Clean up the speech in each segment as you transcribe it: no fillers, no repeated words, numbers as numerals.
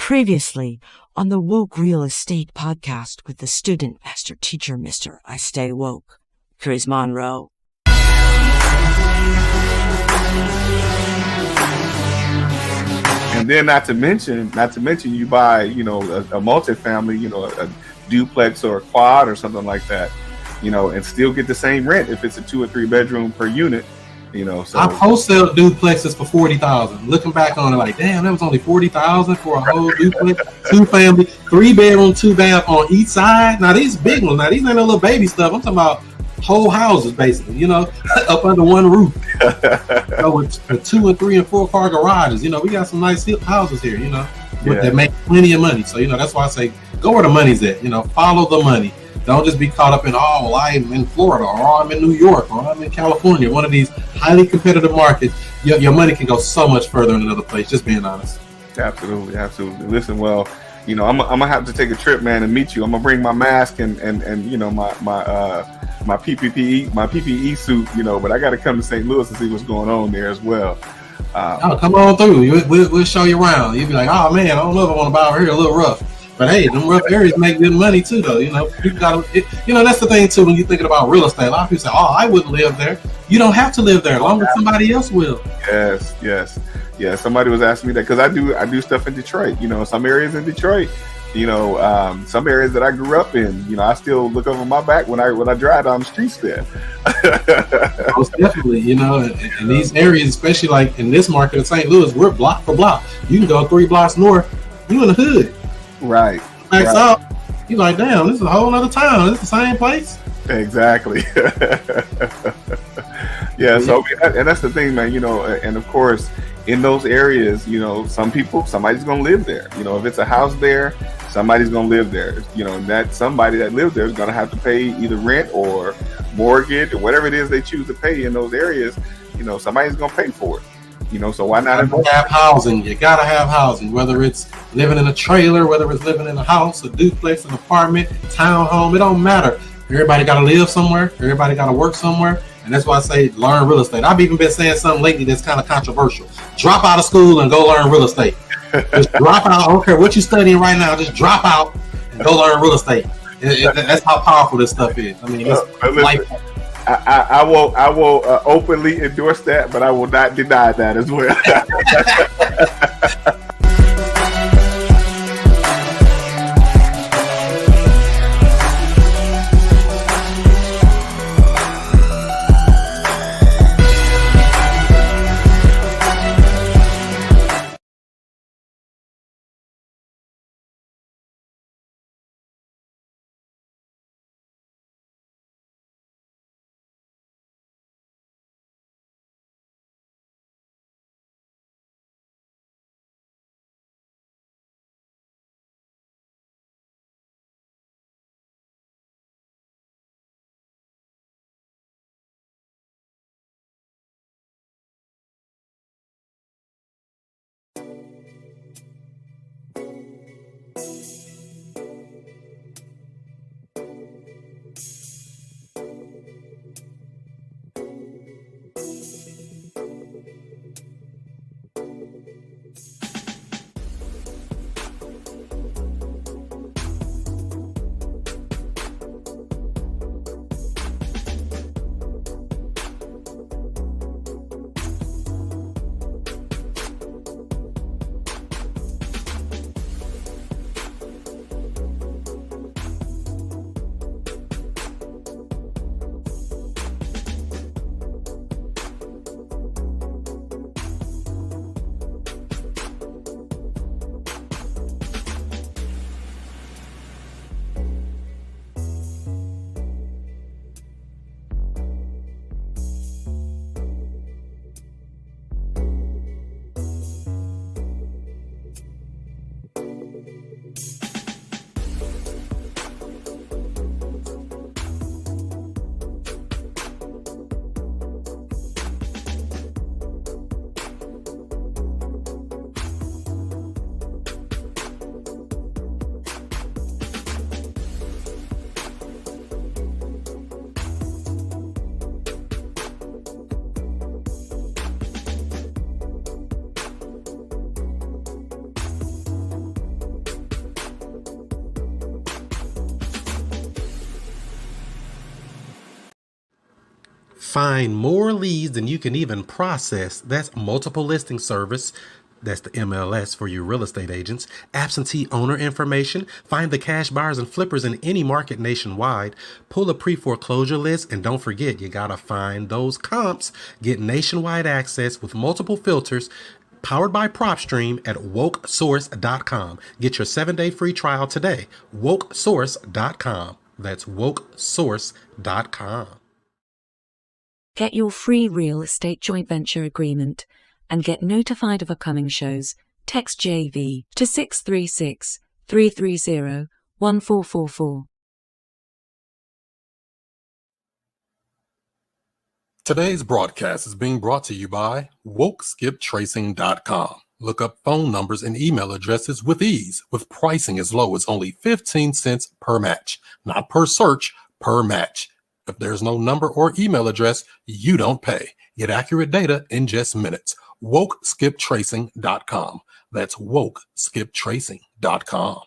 Previously on the Woke Real Estate podcast with the student master teacher, Mr. I Stay Woke, Chris Monroe. And then not to mention you buy, a multifamily, a duplex or a quad or something like that, and still get the same rent if it's a 2 or 3 bedroom per unit, so I've wholesale duplexes for $40,000. Looking back on it, like, damn, that was only $40,000 for a whole duplex, 2 family, 3 bedroom, 2 bath on each side. Now these big ones, these ain't no little baby stuff. I'm talking about whole houses, basically, up under one roof. With 2 and 3 and 4 car garages. We got some nice houses here, that make plenty of money. So, that's why I say go where the money's at. Follow the money. Don't just be caught up in, I'm in Florida, or I'm in New York, or I'm in California, one of these highly competitive markets. Your money can go so much further in another place, just being honest. Absolutely. Listen, well, I'm gonna have to take a trip, man, and meet you. I'm gonna bring my mask and my PPE suit, but I got to come to St. Louis and see what's going on there as well. Come on through. We'll show you around. You'll be like, oh man, I don't know if I want to buy over here, a little rough. But hey, them rough areas make good money too, though. People that's the thing too when you're thinking about real estate. A lot of people say, oh, I wouldn't live there. You don't have to live there, as long as somebody else will. Yes. Somebody was asking me that because I do stuff in Detroit. Some areas in Detroit. Some areas that I grew up in, I still look over my back when I drive down the streets there. Most definitely, in these areas, especially like in this market of St. Louis, we're block for block. You can go 3 blocks north, you in the hood. Right. Backs up, you're like, damn, this is a whole other town. This is the same place. Exactly. Yeah. So, and that's the thing, man. And of course, in those areas, somebody's gonna live there. If it's a house there, somebody's gonna live there. And that somebody that lives there is gonna have to pay either rent or mortgage or whatever it is they choose to pay in those areas. Somebody's gonna pay for it. So why not have housing? You gotta have housing, whether it's living in a trailer, whether it's living in a house, a duplex, an apartment, townhome. It don't matter. Everybody gotta live somewhere. Everybody gotta work somewhere. And that's why I say learn real estate. I've even been saying something lately that's kind of controversial. Drop out of school and go learn real estate. Just drop out. I don't care what you're studying right now. Just drop out and go learn real estate. That's how powerful this stuff is. I mean, it's life. I will openly endorse that, but I will not deny that as well. Find more leads than you can even process. That's multiple listing service. That's the MLS for you real estate agents. Absentee owner information. Find the cash buyers and flippers in any market nationwide. Pull a pre-foreclosure list. And don't forget, you got to find those comps. Get nationwide access with multiple filters. Powered by PropStream at wokesource.com. Get your 7-day free trial today. wokesource.com. That's wokesource.com. Get your free real estate joint venture agreement and get notified of upcoming shows. Text JV to 636-330-1444. Today's broadcast is being brought to you by WokeSkipTracing.com. Look up phone numbers and email addresses with ease, with pricing as low as only 15 cents per match. Not per search, per match. If there's no number or email address, you don't pay. Get accurate data in just minutes. WokeSkipTracing.com. That's WokeSkipTracing.com.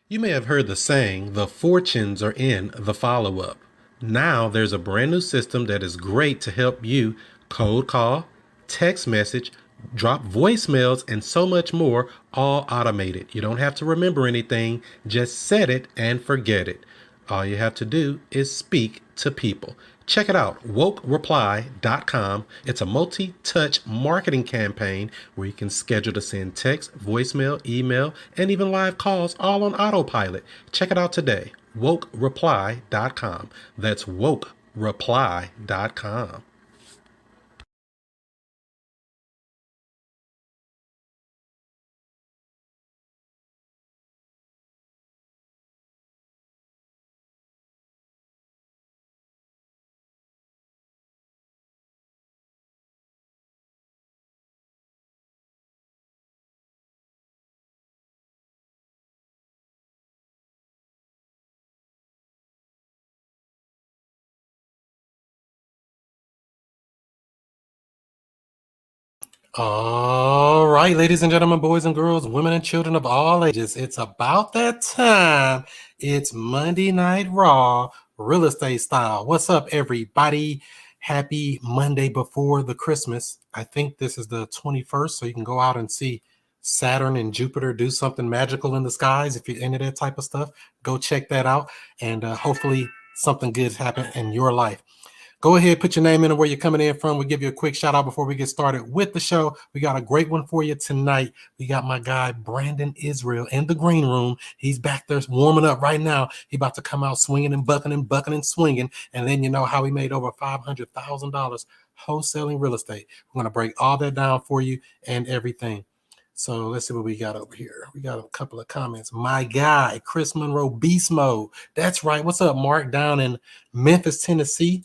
You may have heard the saying, the fortunes are in the follow-up. Now there's a brand new system that is great to help you cold call, text message, drop voicemails, and so much more, all automated. You don't have to remember anything. Just set it and forget it. All you have to do is speak to people. Check it out, wokereply.com. It's a multi-touch marketing campaign where you can schedule to send text, voicemail, email, and even live calls all on autopilot. Check it out today, wokereply.com. That's wokereply.com. All right, ladies and gentlemen, boys and girls, women and children of all ages, it's about that time. It's Monday Night Raw, real estate style. What's up, everybody? Happy Monday before the Christmas. I think this is the 21st, so you can go out and see Saturn and Jupiter do something magical in the skies. If you're into that type of stuff, go check that out, and hopefully something good happen in your life. Go ahead, put your name in and where you're coming in from. We'll give you a quick shout out before we get started with the show. We got a great one for you tonight. We got my guy, Brandon Israel, in the green room. He's back there warming up right now. He about to come out swinging and bucking and swinging. And then you know how he made over $500,000 wholesaling real estate. We're going to break all that down for you and everything. So let's see what we got over here. We got a couple of comments. My guy, Chris Monroe, Beast Mode. That's right. What's up, Mark, down in Memphis, Tennessee?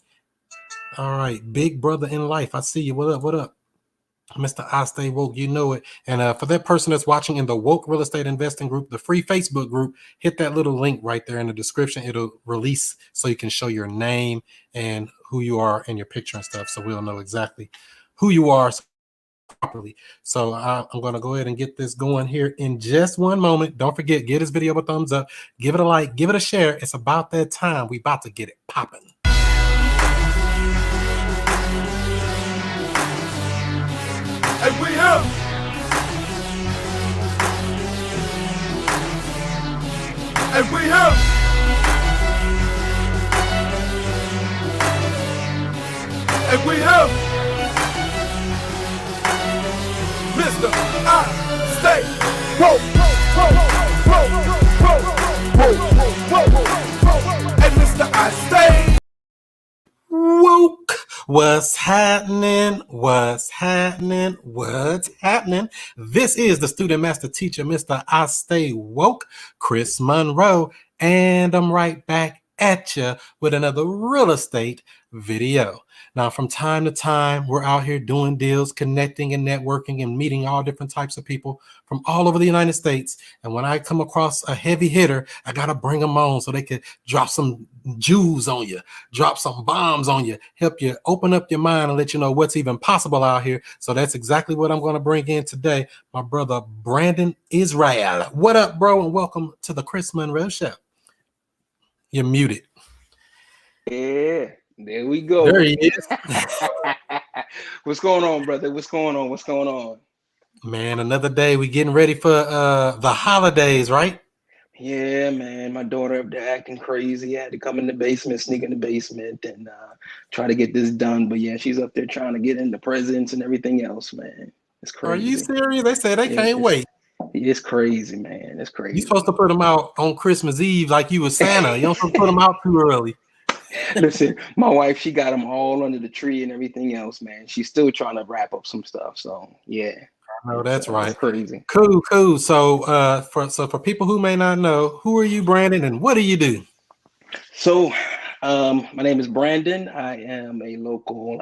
All right, big brother in life. I see you. What up? What up? Mr. I Stay Woke, you know it. And for that person that's watching in the Woke Real Estate Investing group, the free Facebook group, hit that little link right there in the description. It'll release so you can show your name and who you are in your picture and stuff. So we'll know exactly who you are properly. So I'm going to go ahead and get this going here in just one moment. Don't forget, give this video a thumbs up, give it a like, give it a share. It's about that time. We about to get it popping. And we have Mr. I Stay Woke, and Mr. I Stay Woke. What's happening? What's happening? What's happening? This is the student master teacher, Mr. I Stay Woke, Chris Monroe, and I'm right back at you with another real estate video. Now, from time to time, we're out here doing deals, connecting and networking and meeting all different types of people from all over the United States. And when I come across a heavy hitter, I got to bring them on so they could drop some jewels on you, drop some bombs on you, help you open up your mind and let you know what's even possible out here. So that's exactly what I'm going to bring in today. My brother, Brandon Israel. What up, bro? And welcome to the Chris Monroe Show. You're muted. Yeah. There we go. There he is. What's going on, brother? What's going on? What's going on? Man, another day. We getting ready for the holidays, right? Yeah, man. My daughter up there acting crazy. I had to come in the basement, sneak in the basement, and try to get this done. But yeah, she's up there trying to get into presents and everything else, man. It's Are you crazy. serious? They say they can't wait. It's crazy, man. It's crazy. You're supposed to put them out on Christmas Eve like you was Santa. You don't supposed to put them out too early. Listen, my wife, she got them all under the tree and everything else, man. She's still trying to wrap up some stuff. So yeah. No, that's right. It's crazy. Cool. So for people who may not know, who are you, Brandon, and what do you do? So my name is Brandon. I am a local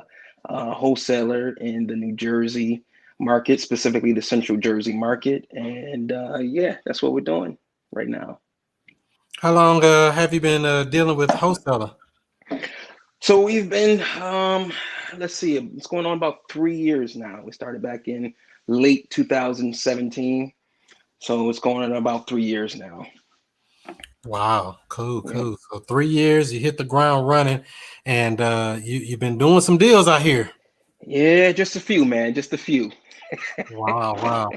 wholesaler in the New Jersey market, specifically the Central Jersey market. And yeah, that's what we're doing right now. How long have you been dealing with wholesaler? So we've been, let's see, it's going on about 3 years now. We started back in late 2017. So it's going on about 3 years now. Wow, cool. So 3 years, you hit the ground running, and you've been doing some deals out here. Yeah, just a few, man, just a few. Wow.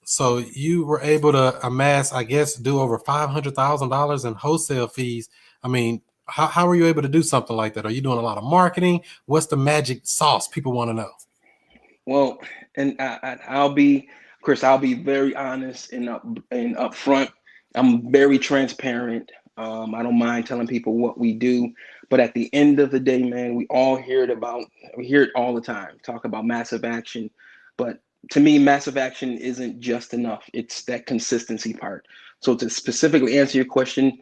So you were able to amass, I guess, do over $500,000 in wholesale fees. I mean, how were you able to do something like that? Are you doing a lot of marketing? What's the magic sauce? People want to know. Well, and I'll be, Chris, I'll be very honest and upfront. I'm very transparent. I don't mind telling people what we do, but at the end of the day, man, we hear it all the time. Talk about massive action, but to me, massive action isn't just enough. It's that consistency part. So to specifically answer your question,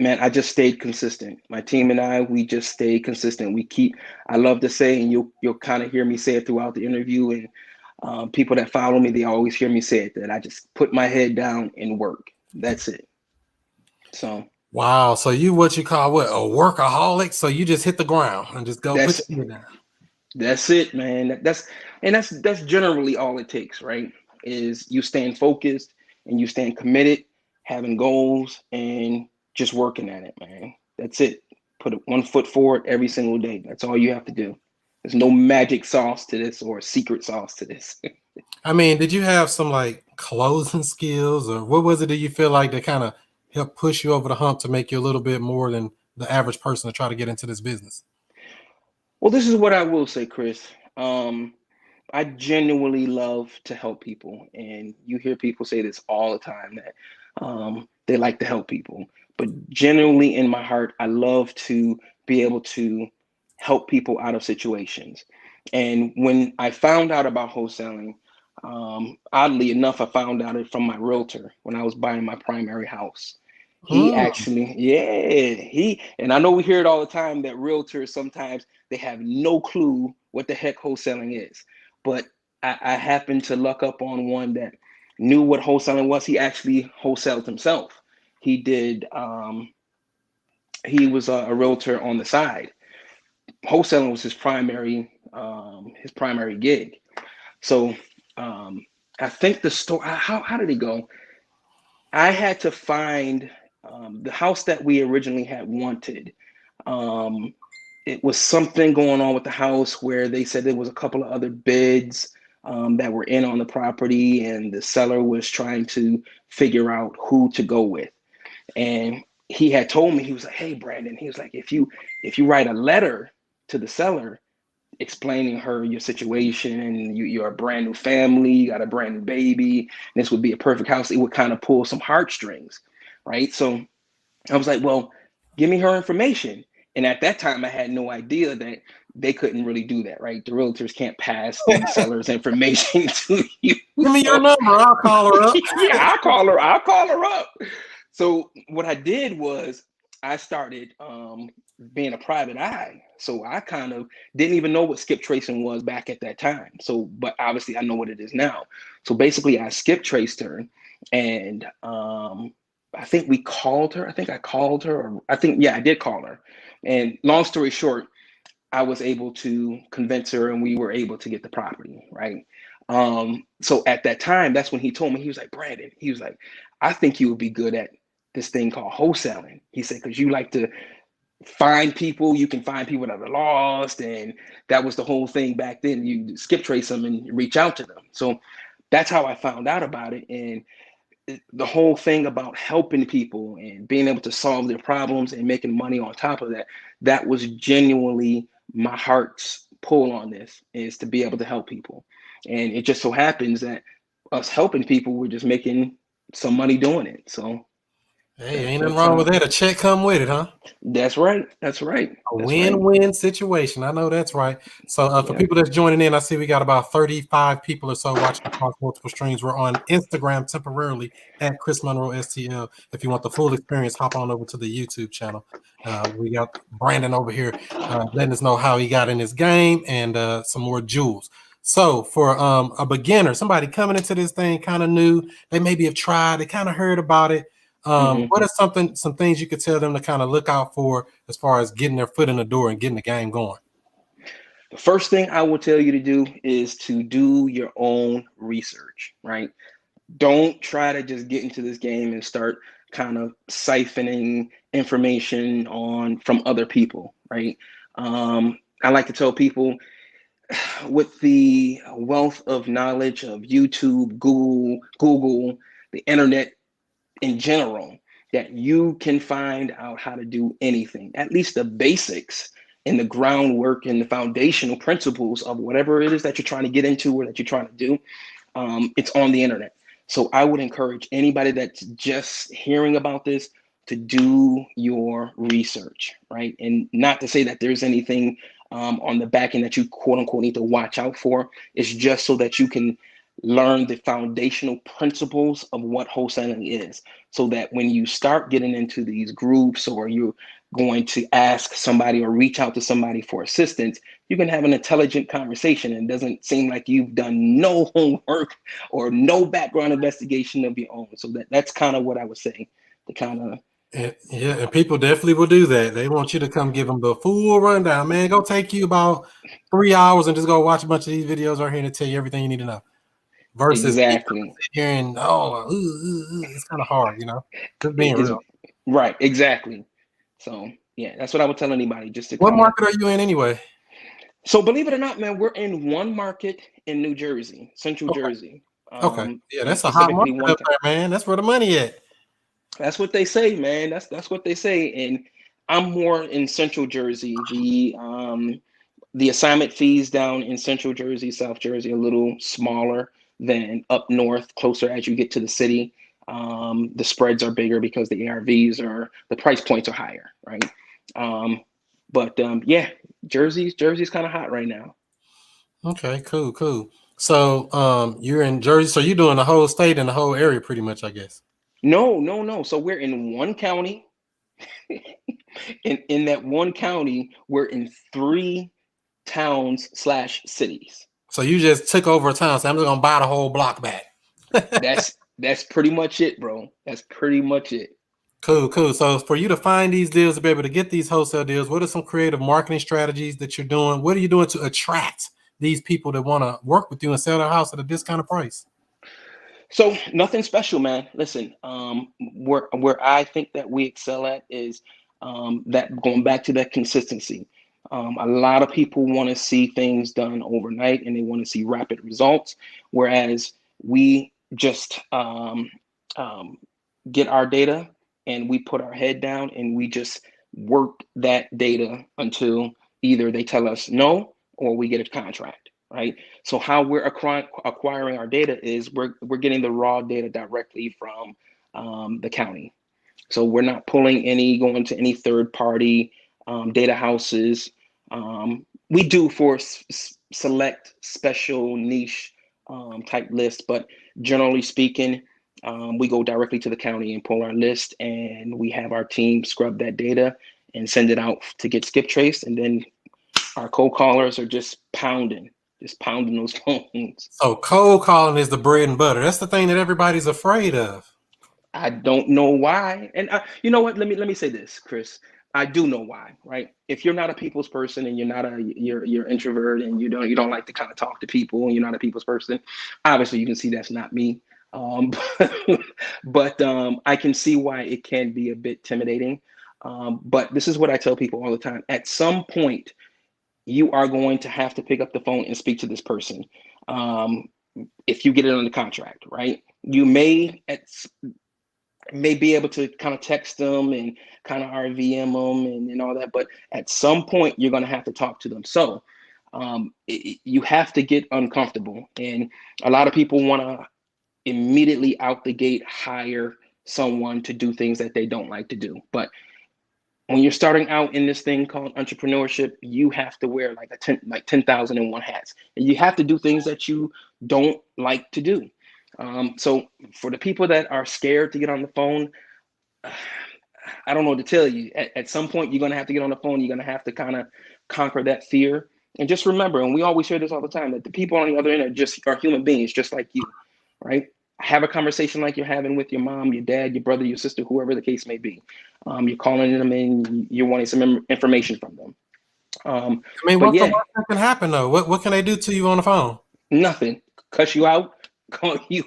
man, I just stayed consistent. My team and I, we just stayed consistent. I love to say, and you'll kind of hear me say it throughout the interview, and people that follow me, they always hear me say it, that I just put my head down and work. That's it. So. Wow. So you what you call a workaholic? So you just hit the ground and just go put your head down. That's it, man. That's generally all it takes, right? Is you staying focused and you staying committed, having goals, and just working at it, man. That's it. Put one foot forward every single day. That's all you have to do. There's no magic sauce to this or secret sauce to this. I mean, did you have some like closing skills, or what was it that you feel like that kind of helped push you over the hump to make you a little bit more than the average person to try to get into this business? Well, this is what I will say, Chris. I genuinely love to help people, and you hear people say this all the time, that they like to help people. But genuinely in my heart, I love to be able to help people out of situations. And when I found out about wholesaling, oddly enough, I found out it from my realtor when I was buying my primary house. He actually, and I know we hear it all the time that realtors sometimes they have no clue what the heck wholesaling is. But I happened to luck up on one that knew what wholesaling was. He actually wholesaled himself. He did, he was a realtor on the side. Wholesaling was his primary gig. So I think the story, how did it go? I had to find the house that we originally had wanted. It was something going on with the house where they said there was a couple of other bids that were in on the property, and the seller was trying to figure out who to go with. And he had told me, he was like, "Hey, Brandon," he was like, if you write a letter to the seller explaining her your situation, and you're a brand new family, you got a brand new baby, and this would be a perfect house, it would kind of pull some heartstrings, right? So I was like, well, give me her information. And at that time, I had no idea that they couldn't really do that, right? The realtors can't pass the seller's information to you. Give me your number, I'll call her up. Yeah, I'll call her up. So what I did was I started being a private eye. So I kind of didn't even know what skip tracing was back at that time. So, but obviously I know what it is now. So basically I skip traced her, and I think we called her. I think I called her, or I did call her. And long story short, I was able to convince her, and we were able to get the property, right? So at that time, that's when he told me, he was like, "Brandon," he was like, "I think you would be good at this thing called wholesaling." He said, "Because you like to find people. You can find people that are lost, and that was the whole thing back then. You skip trace them and reach out to them. So that's how I found out about it. And the whole thing about helping people and being able to solve their problems and making money on top of that, that was genuinely my heart's pull on this, is to be able to help people. And it just so happens that us helping people, we're just making some money doing it. So Hey, ain't nothing wrong with that. A check come with it, huh? that's right. That's right. A That's win-win situation. I know that's right. So for people that's joining in, I see we got about 35 people or so watching across multiple streams. We're on Instagram temporarily at ChrisMonroeSTL. If you want the full experience, hop on over to the YouTube channel. We got Brandon over here letting us know how he got in this game, and some more jewels. So for a beginner, somebody coming into this thing kind of new, they maybe have tried, they kind of heard about it. What are some things you could tell them to kind of look out for as far as getting their foot in the door and getting the game going? The first thing I will tell you to do is to do your own research, right? Don't try to just get into this game and start kind of siphoning information from other people, right? I like to tell people, with the wealth of knowledge of YouTube, Google, the internet in general, that you can find out how to do anything, at least the basics and the groundwork and the foundational principles of whatever it is that you're trying to get into or that you're trying to do. It's on the internet. So I would encourage anybody that's just hearing about this to do your research, right? And not to say that there's anything on the back end that you quote unquote need to watch out for. It's just so that you can learn the foundational principles of what wholesaling is, so that when you start getting into these groups, or you're going to ask somebody or reach out to somebody for assistance, you can have an intelligent conversation, and it doesn't seem like you've done no homework or no background investigation of your own. So that's kind of what I would say, to kind of. And people definitely will do that. They want you to come give them the full rundown, man. Go take you about 3 hours and just go watch a bunch of these videos right here to tell you everything you need to know. Versus Exactly. hearing, it's kind of hard, just being real. Right, exactly. So yeah, that's what I would tell anybody. Just to what market are you in anyway? So believe it or not, man, we're in one market in New Jersey, Central Jersey. Okay, yeah, that's a hot market up there, man. That's where the money at. That's what they say, man. That's what they say. And I'm more in Central Jersey. The assignment fees down in Central Jersey, South Jersey, a little smaller than up north, closer as you get to the city. The spreads are bigger because the the price points are higher, right? Yeah, Jersey's kind of hot right now. Okay, cool. So you're in Jersey, so you're doing the whole state and the whole area pretty much, I guess. No. So we're in one county. in that one county, we're in 3 towns/cities. So you just took over a town, so I'm just gonna buy the whole block back. That's pretty much it, bro. That's pretty much it. Cool. So for you to find these deals, to be able to get these wholesale deals, what are some creative marketing strategies that you're doing? What are you doing to attract these people that want to work with you and sell their house at a discounted price? So nothing special, man. Listen, where I think that we excel at is that going back to that consistency. A lot of people want to see things done overnight, and they want to see rapid results, whereas we just get our data and we put our head down and we just work that data until either they tell us no or we get a contract, right? So how we're acquiring our data is we're getting the raw data directly from the county. So we're not going to any third party data houses. We do for select special niche type lists, but generally speaking, we go directly to the county and pull our list, and we have our team scrub that data and send it out to get skip traced, and then our cold callers are just pounding those phones. So cold calling is the bread and butter. That's the thing that everybody's afraid of. I don't know why. And you know what? Let me say this, Chris. I do know why, right? If you're not a people's person and you're introvert and you don't like to kind of talk to people and you're not a people's person, obviously you can see that's not me. But I can see why it can be a bit intimidating. But this is what I tell people all the time. At some point, you are going to have to pick up the phone and speak to this person. If you get it under contract, right? You may be able to kind of text them and kind of RVM them and all that, but at some point you're going to have to talk to them. So you have to get uncomfortable, and a lot of people want to immediately out the gate hire someone to do things that they don't like to do. But when you're starting out in this thing called entrepreneurship, you have to wear like 10,001 hats, and you have to do things that you don't like to do. So for the people that are scared to get on the phone, I don't know what to tell you. At some point, you're going to have to get on the phone. You're going to have to kind of conquer that fear. And just remember, and we always hear this all the time, that the people on the other end are human beings just like you, right? Have a conversation like you're having with your mom, your dad, your brother, your sister, whoever the case may be. You're calling them in, you're wanting some information from them. I mean, what's the worst that can happen though? What can they do to you on the phone? Nothing. Cuss you out, call you,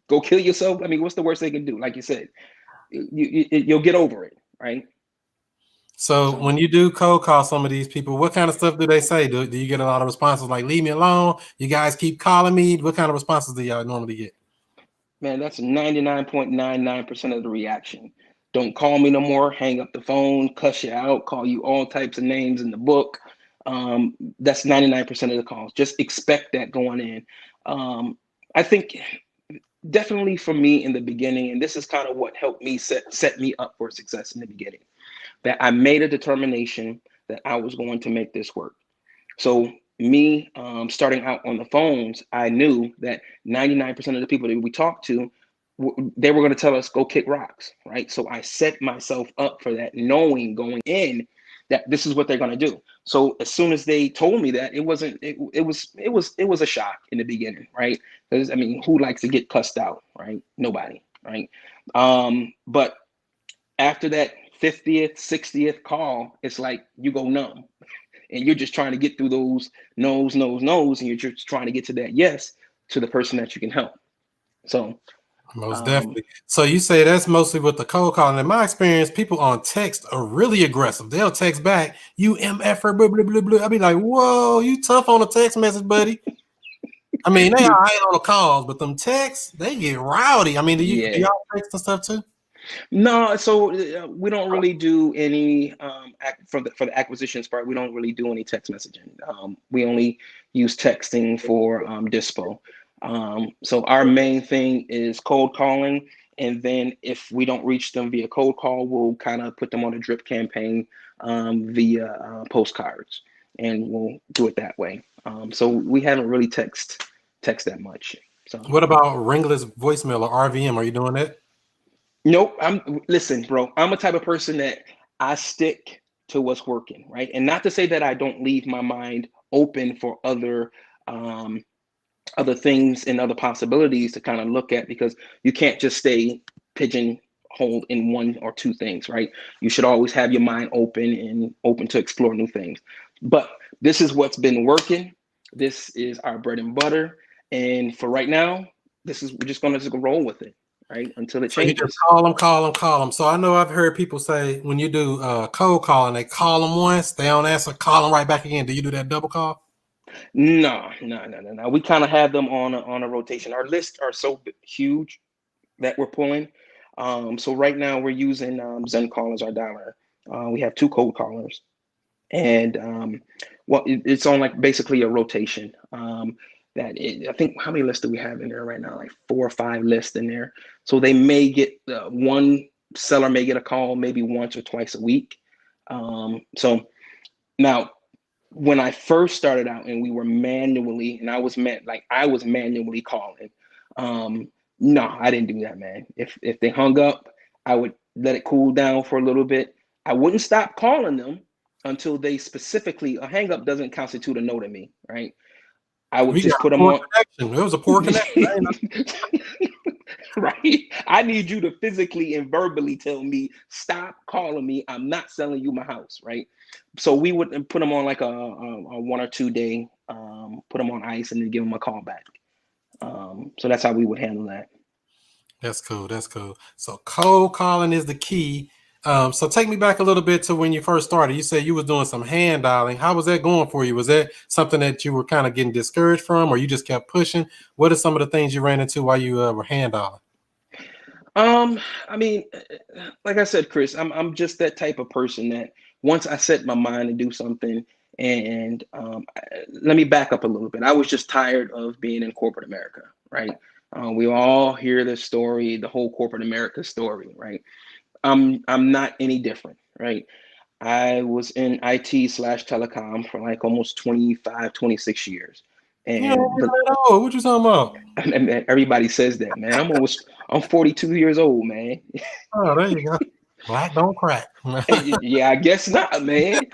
go kill yourself. I mean, what's the worst they can do? Like you said, you'll get over it, right? So when you do cold call some of these people, what kind of stuff do they say? Do you get a lot of responses like, leave me alone? You guys keep calling me? What kind of responses do y'all normally get? Man, that's 99.99% of the reaction. Don't call me no more, hang up the phone, cuss you out, call you all types of names in the book. That's 99% of the calls. Just expect that going in. I think definitely for me in the beginning, and this is kind of what helped me set me up for success in the beginning, that I made a determination that I was going to make this work. So me starting out on the phones, I knew that 99% of the people that we talked to, they were going to tell us, go kick rocks, right? So I set myself up for that, knowing going in that this is what they're going to do. So as soon as they told me that, it was a shock in the beginning, right? Because I mean, who likes to get cussed out, right? Nobody, right? But after that 50th, 60th call, it's like you go numb, and you're just trying to get through those no's, and you're just trying to get to that yes to the person that you can help. So most definitely. So you say that's mostly with the cold calling. In my experience, people on text are really aggressive. They'll text back, you MFer, blah, blah, blah, blah. I'll be like, whoa, you tough on a text message, buddy. I mean, they are on the calls, but them texts, they get rowdy. I mean, do y'all text and stuff too? No, so we don't really do any for the acquisitions part. We don't really do any text messaging. We only use texting for dispo. So our main thing is cold calling, and then if we don't reach them via cold call, we'll kind of put them on a drip campaign via postcards, and we'll do it that way. So we haven't really text that much. So what about ringless voicemail or RVM? Are you doing that? Nope. Listen, bro, I'm a type of person that I stick to what's working, right? And not to say that I don't leave my mind open for other things and other possibilities to kind of look at, because you can't just stay pigeonholed in one or two things, right? You should always have your mind open to explore new things. But this is what's been working. This is our bread and butter. And for right now, we're just going to roll with it, right? Until it changes. So you just call them. So I know I've heard people say when you do cold calling, they call them once, they don't answer, call them right back again. Do you do that double call? No. We kind of have them on a rotation. Our lists are so huge that we're pulling. So right now we're using Zen Call as our dialer. We have 2 cold callers, and it's on like basically a rotation. I think, how many lists do we have in there right now? Like 4 or 5 lists in there. So they may get one seller may get a call maybe once or twice a week. So now, when I first started out and we were manually, and I was manually calling. No, I didn't do that, man. If they hung up, I would let it cool down for a little bit. I wouldn't stop calling them until they specifically, a hang up doesn't constitute a no to me, right? I would just put them on. Connection. It was a poor connection. Right. I need you to physically and verbally tell me, stop calling me. I'm not selling you my house. Right. So we would put them on like a 1 or 2 day, put them on ice and then give them a call back. So that's how we would handle that. That's cool. So cold calling is the key. So take me back a little bit to when you first started. You said you was doing some hand dialing. How was that going for you? Was that something that you were kind of getting discouraged from, or you just kept pushing? What are some of the things you ran into while you were hand dialing? I mean, like I said, Chris, I'm just that type of person that once I set my mind to do something, and let me back up a little bit. I was just tired of being in corporate America, right? We all hear the story, the whole corporate America story, right? I'm not any different, right? I was in IT slash telecom for like almost 25, 26 years. You know, And what you talking about? and everybody says that, man. I'm 42 years old, man. Oh, there you go. Black don't crack. Yeah, I guess not, man.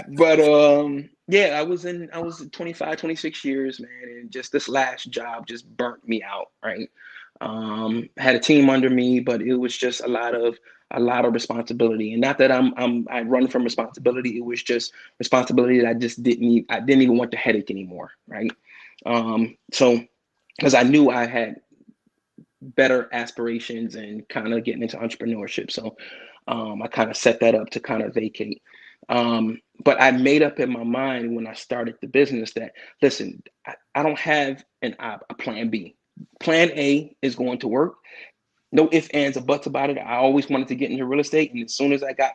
But yeah, I was 25, 26 years, man, and just this last job just burnt me out, right? Had a team under me, but it was just a lot of responsibility. And not that I run from responsibility, it was just responsibility that I didn't even want the headache anymore, right? So because I knew I had better aspirations and kind of getting into entrepreneurship. So I kind of set that up to kind of vacate. But I made up in my mind when I started the business that, listen, I don't have a plan B. Plan A is going to work. No ifs, ands, or buts about it. I always wanted to get into real estate. And as soon as I got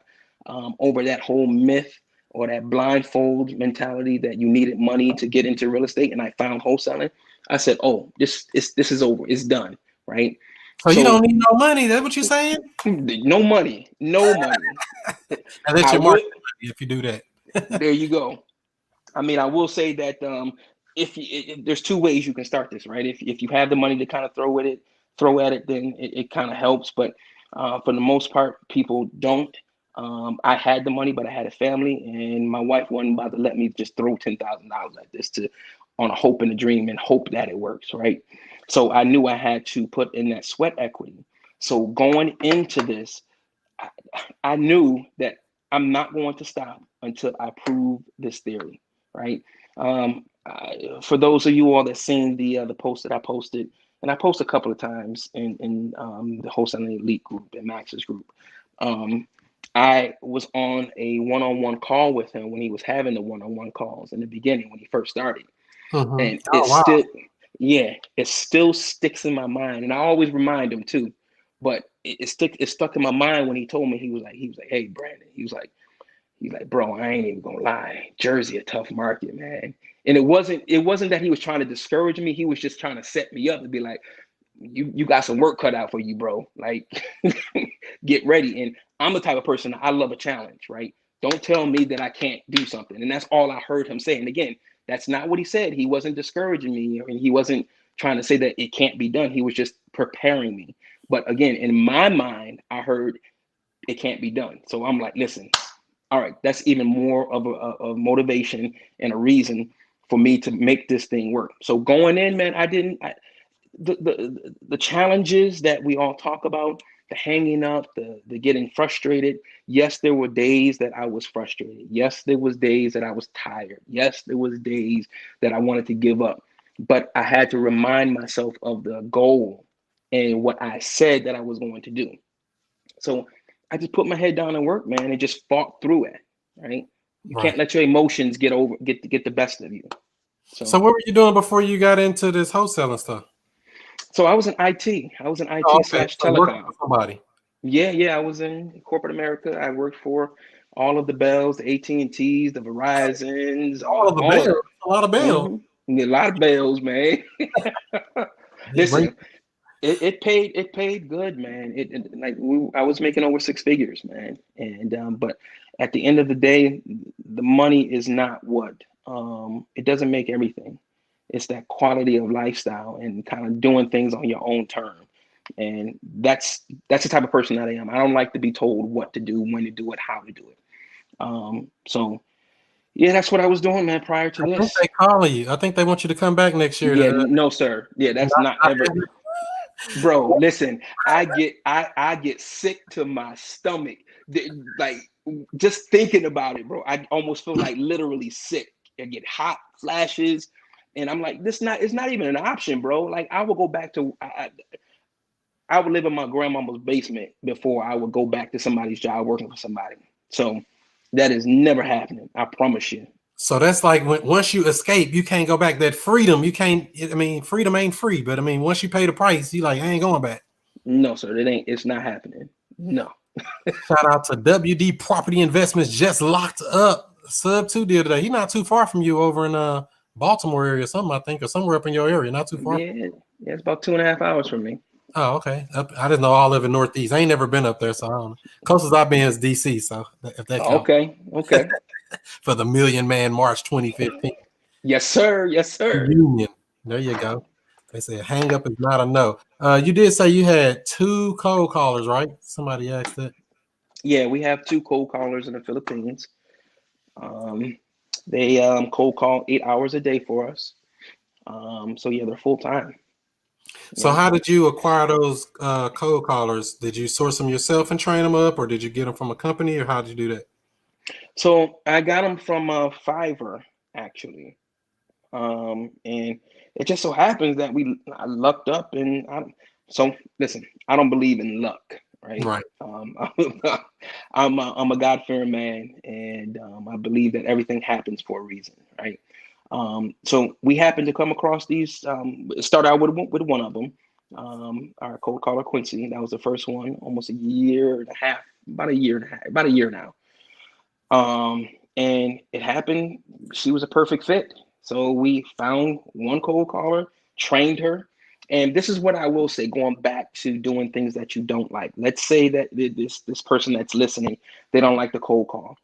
over that whole myth or that blindfold mentality that you needed money to get into real estate, and I found wholesaling, I said, oh, this is over. It's done, right? So you So don't need no money. That's what you're saying? no money, no money. Unless I you're would. marketing money if you do that. There you go. I mean, I will say that if there's two ways you can start this, right? If you have the money to kind of throw at it, then it kind of helps. But for the most part, people don't. I had the money, but I had a family, and my wife wasn't about to let me just throw $10,000 at this on a hope and a dream and hope that it works, right? So I knew I had to put in that sweat equity. So going into this, I, I knew that I'm not going to stop until I prove this theory, right? For those of you all that seen the post that I posted, and I post a couple of times in the Wholesaling Elite group and Max's group. I was on a one-on-one call with him when he was having the one-on-one calls in the beginning when he first started, Mm-hmm. and Oh, wow. yeah, it still sticks in my mind, and I always remind him too. But it stuck in my mind when he told me he was like, hey Brandon, he's like, bro, I ain't even gonna lie, Jersey a tough market, man. And it wasn't that he was trying to discourage me. He was just trying to set me up to be like, you got some work cut out for you, bro. Like, get ready. And I'm the type of person, I love a challenge, right? Don't tell me that I can't do something. And that's all I heard him say. And again, that's not what he said. He wasn't discouraging me, and he wasn't trying to say that it can't be done. He was just preparing me. But again, in my mind, I heard it can't be done. So I'm like, listen, all right, that's even more of a motivation and a reason for me to make this thing work. So going in, man, the challenges that we all talk about, the hanging up, the getting frustrated. Yes, there were days that I was frustrated. Yes, there was days that I was tired. Yes, there was days that I wanted to give up. But I had to remind myself of the goal and what I said that I was going to do. So I just put my head down and work, man, and just fought through it. Right? You can't Right. let your emotions get the best of you. So So what were you doing before you got into this wholesaling stuff? so I was in IT. I was in Oh, IT okay. slash So working telecom. for somebody. Yeah. I was in corporate America. I worked for all of the Bells, the AT&Ts, the Verizons, All of the all of bells. it. A lot of bells. A lot of bells, man. They ring. Listen, it paid good, man. I was making over six figures, man. And but at the end of the day, the money is not what it doesn't make everything. It's that quality of lifestyle and kind of doing things on your own term. And that's the type of person that I am. I don't like to be told what to do, when to do it, how to do it. So yeah, that's what I was doing, man, prior to I think this. they calling you. I think they want you to come back next year Yeah, to no, sir. Yeah, that's not ever. Bro, listen, I get sick to my stomach. Like, just thinking about it, bro. I almost feel like literally sick. I get hot flashes, and I'm like, this not it's not even an option, bro. Like, I will go back to I would live in my grandmama's basement before I would go back to somebody's job working for somebody. So that is never happening. I promise you. So that's like once you escape, you can't go back. That freedom, you can't. I mean, freedom ain't free, but I mean, once you pay the price, you like, I ain't going back. No, sir, it ain't. It's not happening. No. Shout out to WD Property Investments, just locked up. Sub 2 deal today. He's not too far from you over in Baltimore area, or something, I think, or somewhere up in your area. Not too far. Yeah, it's about 2.5 hours from me. Oh, okay. I didn't know I live in Northeast. I ain't never been up there, so I don't know. Closest I've been is DC. So if that counts. Okay. For the Million Man March 2015. Yes, sir. Union. There you go. They said hang up is not a no. You did say you had 2 cold callers, right? Somebody asked that. Yeah, we have 2 cold callers in the Philippines. They cold call 8 hours a day for us. So yeah, they're full time. So how did you acquire those cold callers? Did you source them yourself and train them up, or did you get them from a company, or how did you do that? So I got them from Fiverr, actually. And it just so happens that I lucked up, and so listen, I don't believe in luck, right? Right. I'm a God-fearing man, and I believe that everything happens for a reason, right? So we happened to come across these. Start out with one of them, our cold caller Quincy. That was the first one, almost a year and a half, about a year now. And it happened. She was a perfect fit. So we found one cold caller, trained her. And this is what I will say, going back to doing things that you don't like. Let's say that this person that's listening, they don't like the cold call.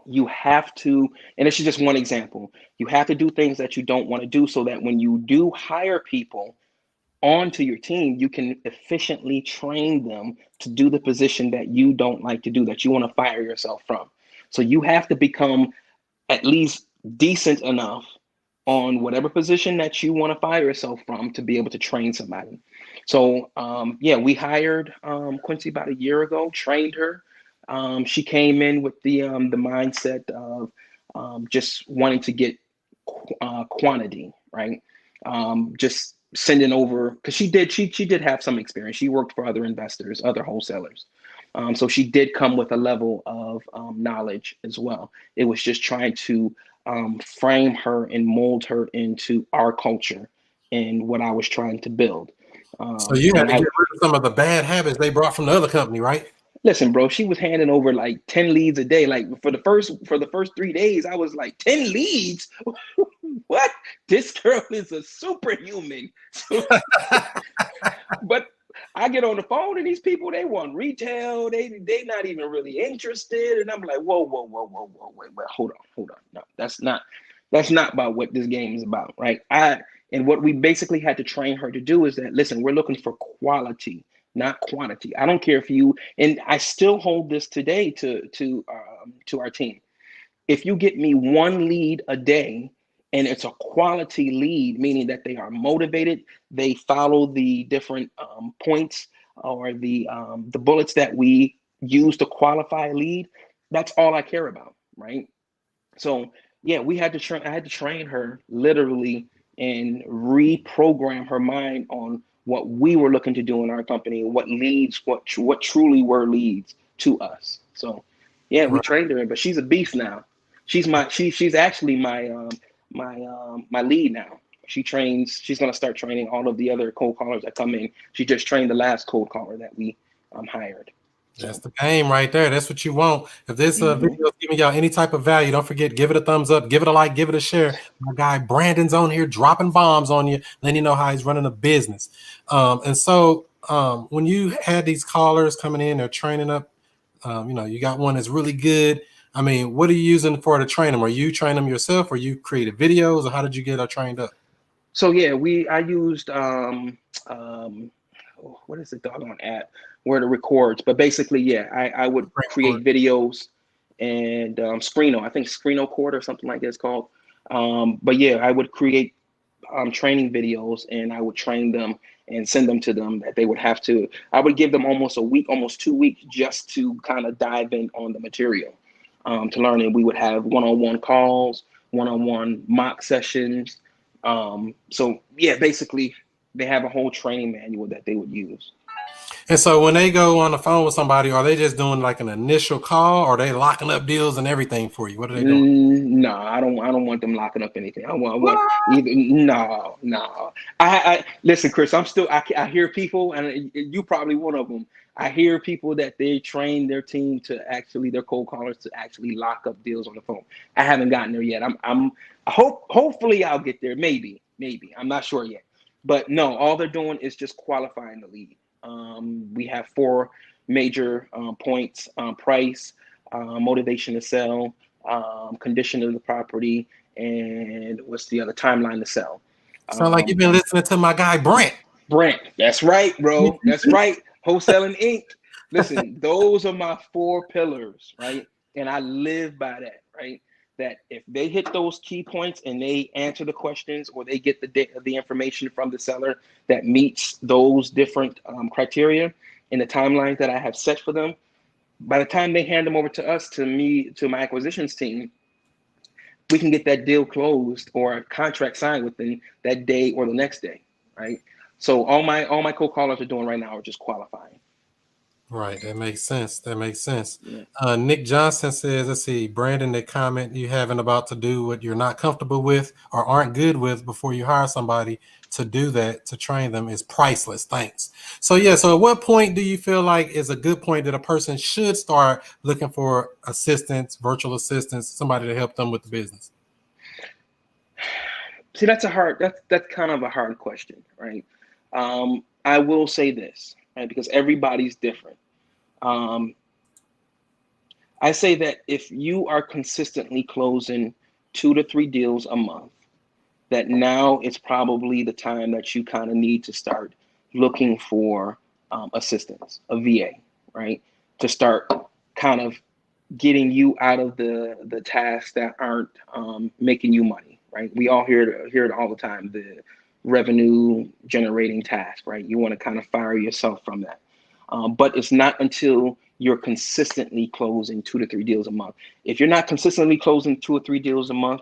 You have to, and this is just one example, you have to do things that you don't want to do so that when you do hire people onto your team, you can efficiently train them to do the position that you don't like to do, that you want to fire yourself from. So you have to become at least decent enough on whatever position that you want to fire yourself from to be able to train somebody. So yeah, we hired Quincy about a year ago, trained her. She came in with the mindset of just wanting to get quantity, right? Just sending over, because she did have some experience. She worked for other investors, other wholesalers. So she did come with a level of knowledge as well. It was just trying to frame her and mold her into our culture and what I was trying to build. So you had to get rid of some of the bad habits they brought from the other company, right? Listen, bro, she was handing over like 10 leads a day. Like for the first 3 days, I was like, 10 leads? What? This girl is a superhuman. But I get on the phone and these people, they want retail. They not even really interested. And I'm like, whoa, wait, hold on. No, that's not about what this game is about, right? And what we basically had to train her to do is that, listen, we're looking for quality, not quantity. I don't care if you, and I still hold this today to our team. If you get me 1 lead a day and it's a quality lead, meaning that they are motivated, they follow the different points or the bullets that we use to qualify a lead, that's all I care about, right? So yeah, I had to train her literally and reprogram her mind on what we were looking to do in our company, what leads, what truly were leads to us. So yeah, we trained her, but she's a beast now. She's actually my lead now. She's going to start training all of the other cold callers that come in. She just trained the last cold caller that we hired. That's the game right there. That's what you want. If this video is giving y'all any type of value, don't forget, give it a thumbs up, give it a like, give it a share. My guy Brandon's on here dropping bombs on you, letting you know how he's running a business. And so when you had these callers coming in, they're training up, you got one that's really good. I mean, what are you using for to train them? Are you training them yourself, or you created videos, or how did you get her trained up? So yeah, I used what is the doggone app where it records? But basically, yeah, I would create videos and Screeno. I think Screeno Cord or something like that it's called. But yeah, I would create training videos and I would train them and send them to them that they would have to. I would give them almost a week, almost 2 weeks, just to kind of dive in on the material to learn. And we would have one-on-one calls, one-on-one mock sessions. So yeah, basically they have a whole training manual that they would use. And so when they go on the phone with somebody, are they just doing like an initial call, or are they locking up deals and everything for you? What are they doing? No, I don't want them locking up anything. I want What? either. No, no. I listen, Chris. I hear people, and you probably one of them. I hear people that they train their team to actually, their cold callers to actually lock up deals on the phone. I haven't gotten there yet. Hopefully I'll get there. Maybe. I'm not sure yet. But no, all they're doing is just qualifying the lead. We have 4 major points: price, motivation to sell, condition of the property, and what's the other, timeline to sell. Sound like you've been listening to my guy Brent. Brent, that's right, bro. That's right. Wholesaling Inc. Listen, those are my 4 pillars, right? And I live by that, right? That if they hit those key points and they answer the questions, or they get the information from the seller that meets those different criteria and the timelines that I have set for them, by the time they hand them over to us, to me, to my acquisitions team, we can get that deal closed or a contract signed within that day or the next day, right? So all my co-callers are doing right now are just qualifying. Right, that makes sense. Yeah. Nick Johnson says, let's see, Brandon, the comment you haven't about to do what you're not comfortable with or aren't good with before you hire somebody to do that, to train them, is priceless. Thanks. So yeah, so at what point do you feel like is a good point that a person should start looking for assistance, virtual assistants, somebody to help them with the business? See, that's kind of a hard question, right? I will say this, right, because everybody's different. I say that if you are consistently closing 2 to 3 deals a month, that now it's probably the time that you kind of need to start looking for assistance, a VA, right? To start kind of getting you out of the tasks that aren't making you money, right? We all hear it all the time, the revenue generating task, right? You want to kind of fire yourself from that. But it's not until you're consistently closing 2 to 3 deals a month. If you're not consistently closing 2 or 3 deals a month,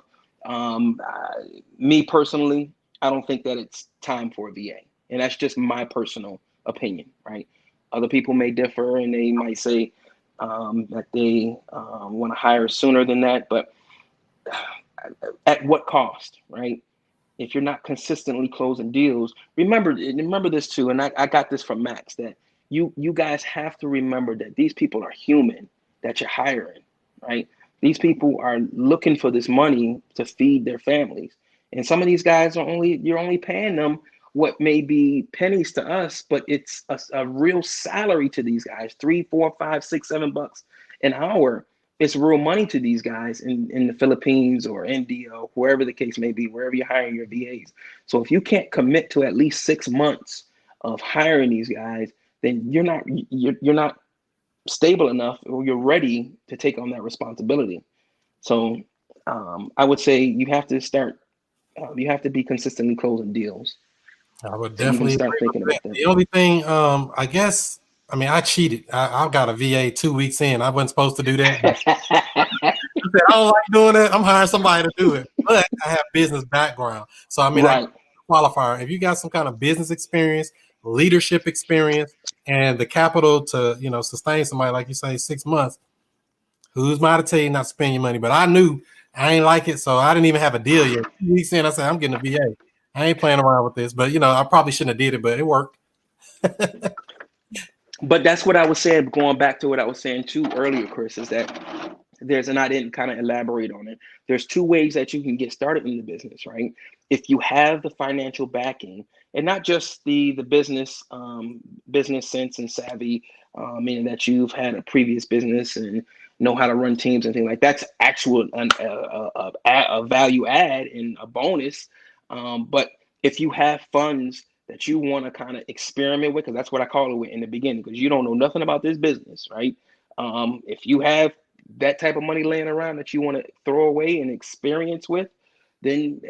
me personally, I don't think that it's time for a VA. And that's just my personal opinion, right? Other people may differ, and they might say that they want to hire sooner than that, but at what cost, right? If you're not consistently closing deals, remember this too, and I got this from Max, that you guys have to remember that these people are human that you're hiring, right? These people are looking for this money to feed their families. And some of these guys you're only paying them what may be pennies to us, but it's a real salary to these guys, $3, $4, $5, $6, $7 an hour. It's real money to these guys in the Philippines or India or wherever the case may be, wherever you're hiring your VAs. So if you can't commit to at least 6 months of hiring these guys, then you're not stable enough, or you're ready to take on that responsibility. So I would say you have to be consistently closing deals. I would So definitely start thinking about that. that. The only thing, I cheated. I got a VA 2 weeks in. I wasn't supposed to do that. I don't like doing that. I'm hiring somebody to do it, but I have business background. So Right. qualifier. If you got some kind of business experience, leadership experience, and the capital to sustain somebody, like you say, 6 months, who's am I to tell you not to spend your money? But I knew I ain't like it, so I didn't even have a deal yet. 2 weeks in, I said I'm getting a VA. I ain't playing around with this, but I probably shouldn't have did it, but it worked. But that's what I was saying, going back to what I was saying too earlier, Chris, is that and I didn't kind of elaborate on it. There's 2 ways that you can get started in the business, right? If you have the financial backing, and not just the business sense and savvy, meaning that you've had a previous business and know how to run teams and things like that. That's actual a value add and a bonus. But if you have funds that you want to kind of experiment with, because that's what I call it in the beginning, because you don't know nothing about this business, right? If you have that type of money laying around that you want to throw away and experience with, then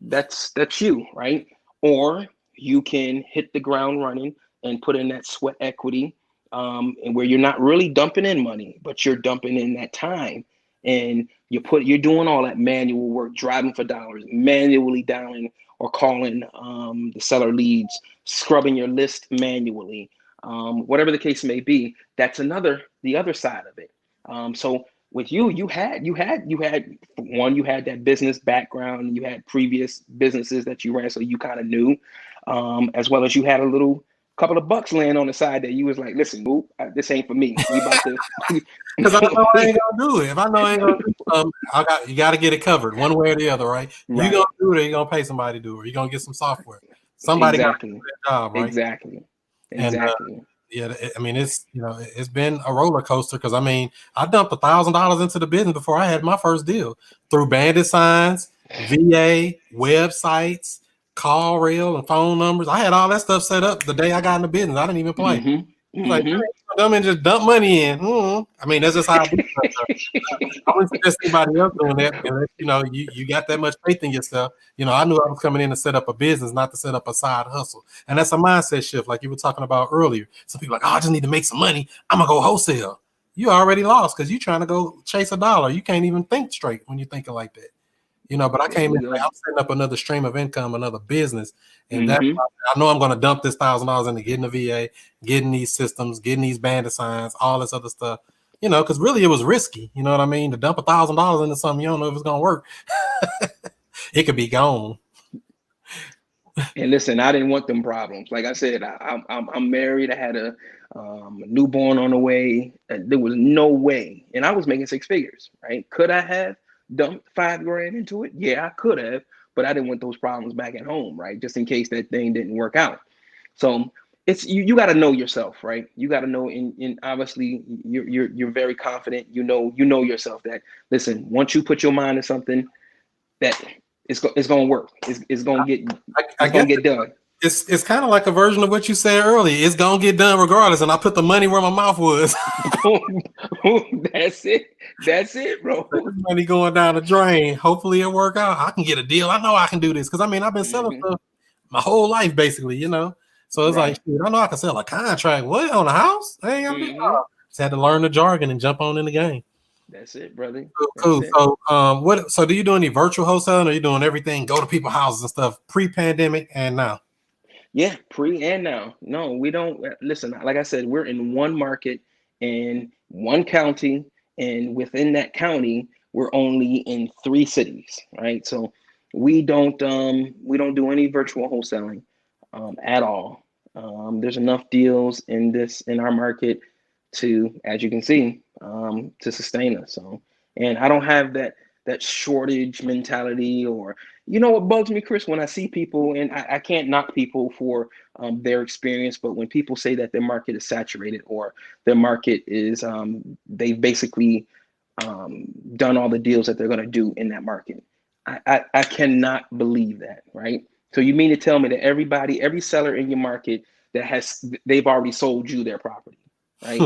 that's you, right? Or you can hit the ground running and put in that sweat equity, and where you're not really dumping in money, but you're dumping in that time, and you're doing all that manual work, driving for dollars, manually dialing or calling the seller leads, scrubbing your list manually, whatever the case may be. That's the other side of it. So with you had one, you had that business background, you had previous businesses that you ran, so you kind of knew, as well as you had a little couple of bucks laying on the side that you was like, listen, Moop, this ain't for me. We about to, because I know I ain't gonna do it. If I know I ain't gonna do you got to get it covered one way or the other, right? right. You gonna do it, or you gonna pay somebody to do it, or you gonna get some software. Somebody got to do that job, right? Exactly. And yeah, I mean, it's it's been a roller coaster because I mean, I dumped $1,000 into the business before I had my first deal through bandit signs, VA websites, call rail, and phone numbers. I had all that stuff set up the day I got in the business. I didn't even play. Like, dumb and just dump money in. I mean, that's just how I do stuff. I wouldn't suggest anybody else doing that. Unless, you got that much faith in yourself. I knew I was coming in to set up a business, not to set up a side hustle. And that's a mindset shift, like you were talking about earlier. Some people are like, oh, I just need to make some money. I'm gonna go wholesale. You already lost because you're trying to go chase a dollar. You can't even think straight when you're thinking like that. But I came in, I'm setting up another stream of income, another business. And that I know I'm going to dump this $1,000 into getting a VA, getting these systems, getting these bandit signs, all this other stuff, because really it was risky. You know what I mean? To dump $1,000 into something you don't know if it's going to work. It could be gone. And listen, I didn't want them problems. Like I said, I'm married. I had a newborn on the way. There was no way. And I was making 6 figures, right? Could I have dumped $5,000 into it? Yeah, I could have, but I didn't want those problems back at home, right? Just in case that thing didn't work out. So it's you got to know yourself, right? You got to know. In obviously you're very confident. You know yourself that listen. Once you put your mind to something, that it's gonna work. It's gonna get done. It's kind of like a version of what you said earlier. It's gonna get done regardless, and I put the money where my mouth was. That's it, bro. Money going down the drain. Hopefully it'll work out. I can get a deal. I know I can do this because I mean I've been selling stuff my whole life basically, So it's like I know I can sell a contract. What, on a house? Hey, just had to learn the jargon and jump on in the game. That's it, brother. Cool. So So do you do any virtual wholesaling, or are you doing everything? Go to people's houses and stuff pre-pandemic and now? Yeah, pre and now. No, we don't. Listen, like I said, we're in one market in one county, and within that county, we're only in 3 cities, right? So we don't do any virtual wholesaling at all. There's enough deals in our market to, as you can see, to sustain us. So, and I don't have that shortage mentality, or what bugs me, Chris, when I see people, and I can't knock people for their experience, but when people say that their market is saturated or their market is they've basically done all the deals that they're going to do in that market, I cannot believe that, right? So you mean to tell me that every seller in your market they've already sold you their property, right?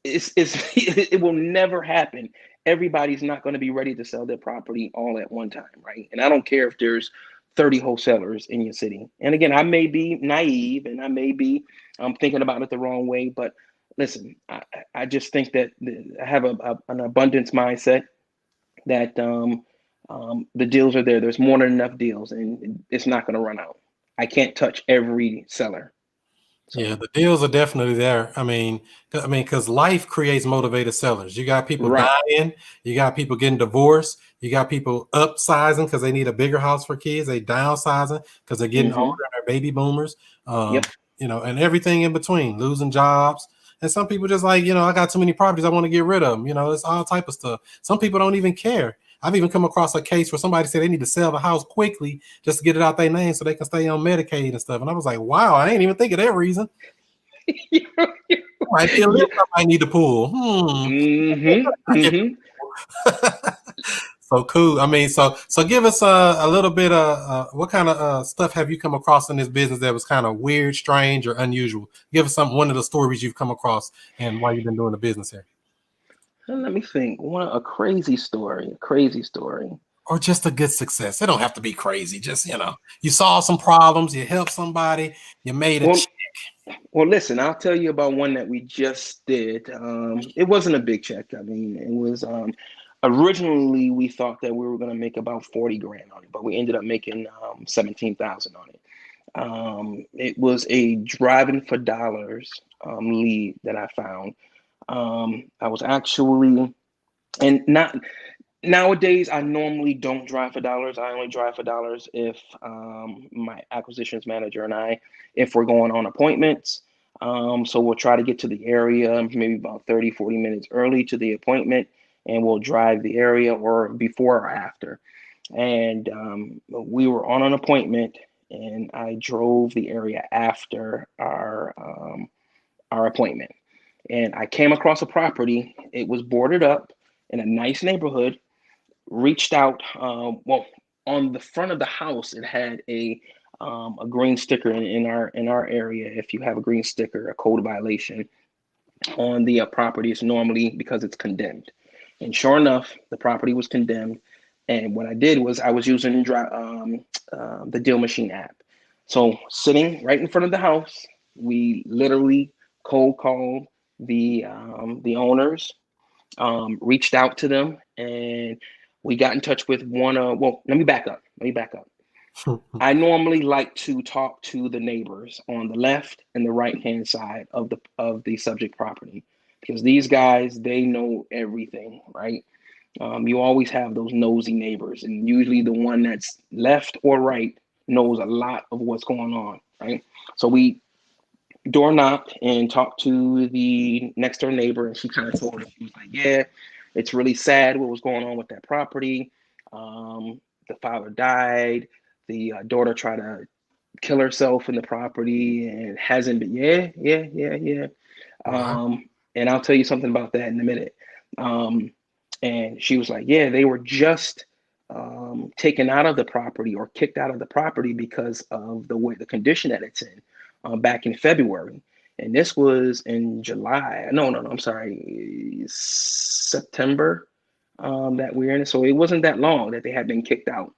It will never happen. Everybody's not going to be ready to sell their property all at one time, right? And I don't care if there's 30 wholesalers in your city. And again, I may be naive and I may be thinking about it the wrong way, but listen, I just think that I have an abundance mindset that the deals are there. There's more than enough deals, and it's not going to run out. I can't touch every seller. So. Yeah, the deals are definitely there. I mean, because life creates motivated sellers. You got people dying, you got people getting divorced, you got people upsizing because they need a bigger house for kids. They downsizing because they're getting older and they're baby boomers. And everything in between, losing jobs. And some people just like, I got too many properties, I want to get rid of them. It's all type of stuff. Some people don't even care. I've even come across a case where somebody said they need to sell the house quickly just to get it out their name so they can stay on Medicaid and stuff. And I was like, wow, I ain't even think of that reason. I need to pull. So cool. I mean, so give us a little bit of what kind of stuff have you come across in this business that was kind of weird, strange, or unusual? Give us one of the stories you've come across and why you've been doing the business here. Let me think. A crazy story. Or just a good success. It don't have to be crazy. Just, you solved some problems, you helped somebody, you made a check. Well, listen, I'll tell you about one that we just did. It wasn't a big check. I mean, it was originally we thought that we were going to make about $40,000 on it, but we ended up making $17,000 on it. It was a driving for dollars lead that I found. I was actually, and not nowadays, I normally don't drive for dollars. I only drive for dollars if my acquisitions manager and I, if we're going on appointments. So we'll try to get to the area maybe about 30, 40 minutes early to the appointment, and we'll drive the area or before or after. And we were on an appointment, and I drove the area after our appointment. And I came across a property. It was boarded up in a nice neighborhood. Reached out. Well, on the front of the house, it had a green sticker in our area. If you have a green sticker, a code violation on the property is normally because it's condemned. And sure enough, the property was condemned. And what I did was I was using the Deal Machine app. So sitting right in front of the house, we literally cold called the owners, reached out to them, and we got in touch with one. Well, let me back up. I normally like to talk to the neighbors on the left and the right hand side of the subject property, because these guys, they know everything, right? You always have those nosy neighbors, and usually the one that's left or right knows a lot of what's going on, right? So we door knocked and talked to the next door neighbor, and she kind of told us, she was like, yeah, it's really sad what was going on with that property. The father died. The daughter tried to kill herself in the property and hasn't been. Yeah. Wow. And I'll tell you something about that in a minute. And she was like, yeah, they were just taken out of the property or kicked out of the property because of the condition that it's in, back in February. And this was in July. No, I'm sorry, September, that we're in. So it wasn't that long that they had been kicked out.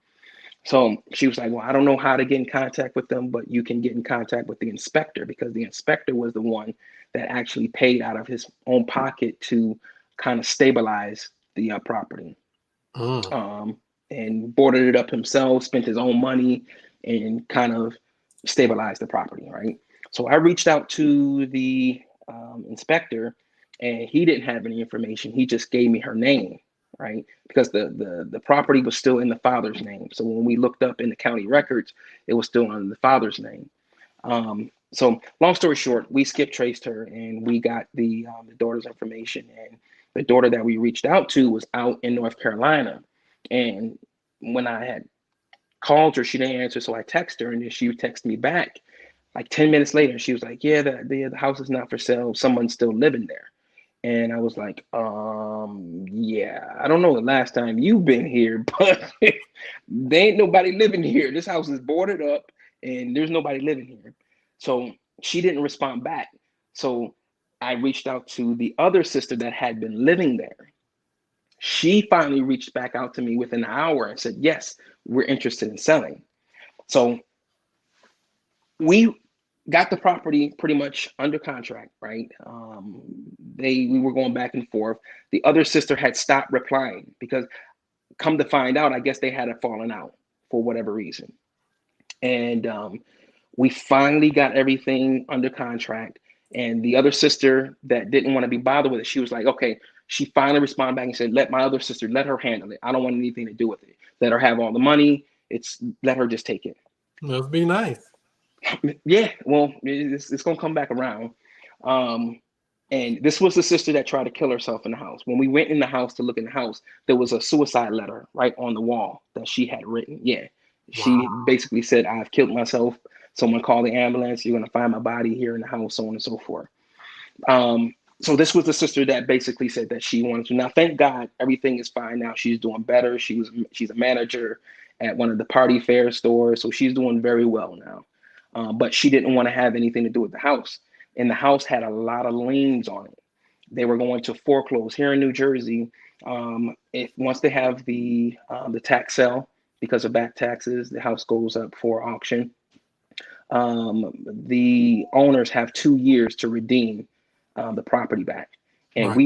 So she was like, well, I don't know how to get in contact with them, but you can get in contact with the inspector, because the inspector was the one that actually paid out of his own pocket to kind of stabilize the property, Mm. and boarded it up himself, spent his own money, and kind of stabilized the property, right? So I reached out to the inspector, and he didn't have any information. He just gave me her name, right? Because the property was still in the father's name. So when we looked up in the county records, it was still under the father's name. So long story short, we skip traced her, and we got the daughter's information. And the daughter that we reached out to was out in North Carolina. And when I had called her, she didn't answer. So I texted her, and then she texted me back like 10 minutes later. She was like, yeah, the house is not for sale. Someone's still living there. And I was like, yeah, I don't know the last time you've been here, but there ain't nobody living here. This house is boarded up and there's nobody living here. So she didn't respond back. So I reached out to the other sister that had been living there. She finally reached back out to me within an hour and said, yes, we're interested in selling. So we got the property pretty much under contract, right? We were going back and forth. The other sister had stopped replying because, come to find out, I guess they had a falling out for whatever reason. And we finally got everything under contract. And the other sister that didn't want to be bothered with it, she was like, okay, she finally responded back and said, let my other sister, let her handle it. I don't want anything to do with it. Let her have all the money. Let her just take it. Must be nice. Yeah, well, it's gonna come back around. And this was the sister that tried to kill herself in the house. When we went in the house to look in the house, there was a suicide letter right on the wall that she had written. Yeah, she basically said, I've killed myself. Someone call the ambulance. You're gonna find my body here in the house, so on and so forth. So this was the sister that basically said that she wanted to. Now, thank God, everything is fine now. She's doing better. She's a manager at one of the party fair stores, so she's doing very well now. But she didn't want to have anything to do with the house. And the house had a lot of liens on it. They were going to foreclose here in New Jersey. Once they have the tax sale, because of back taxes, the house goes up for auction. The owners have 2 years to redeem the property back, and Right.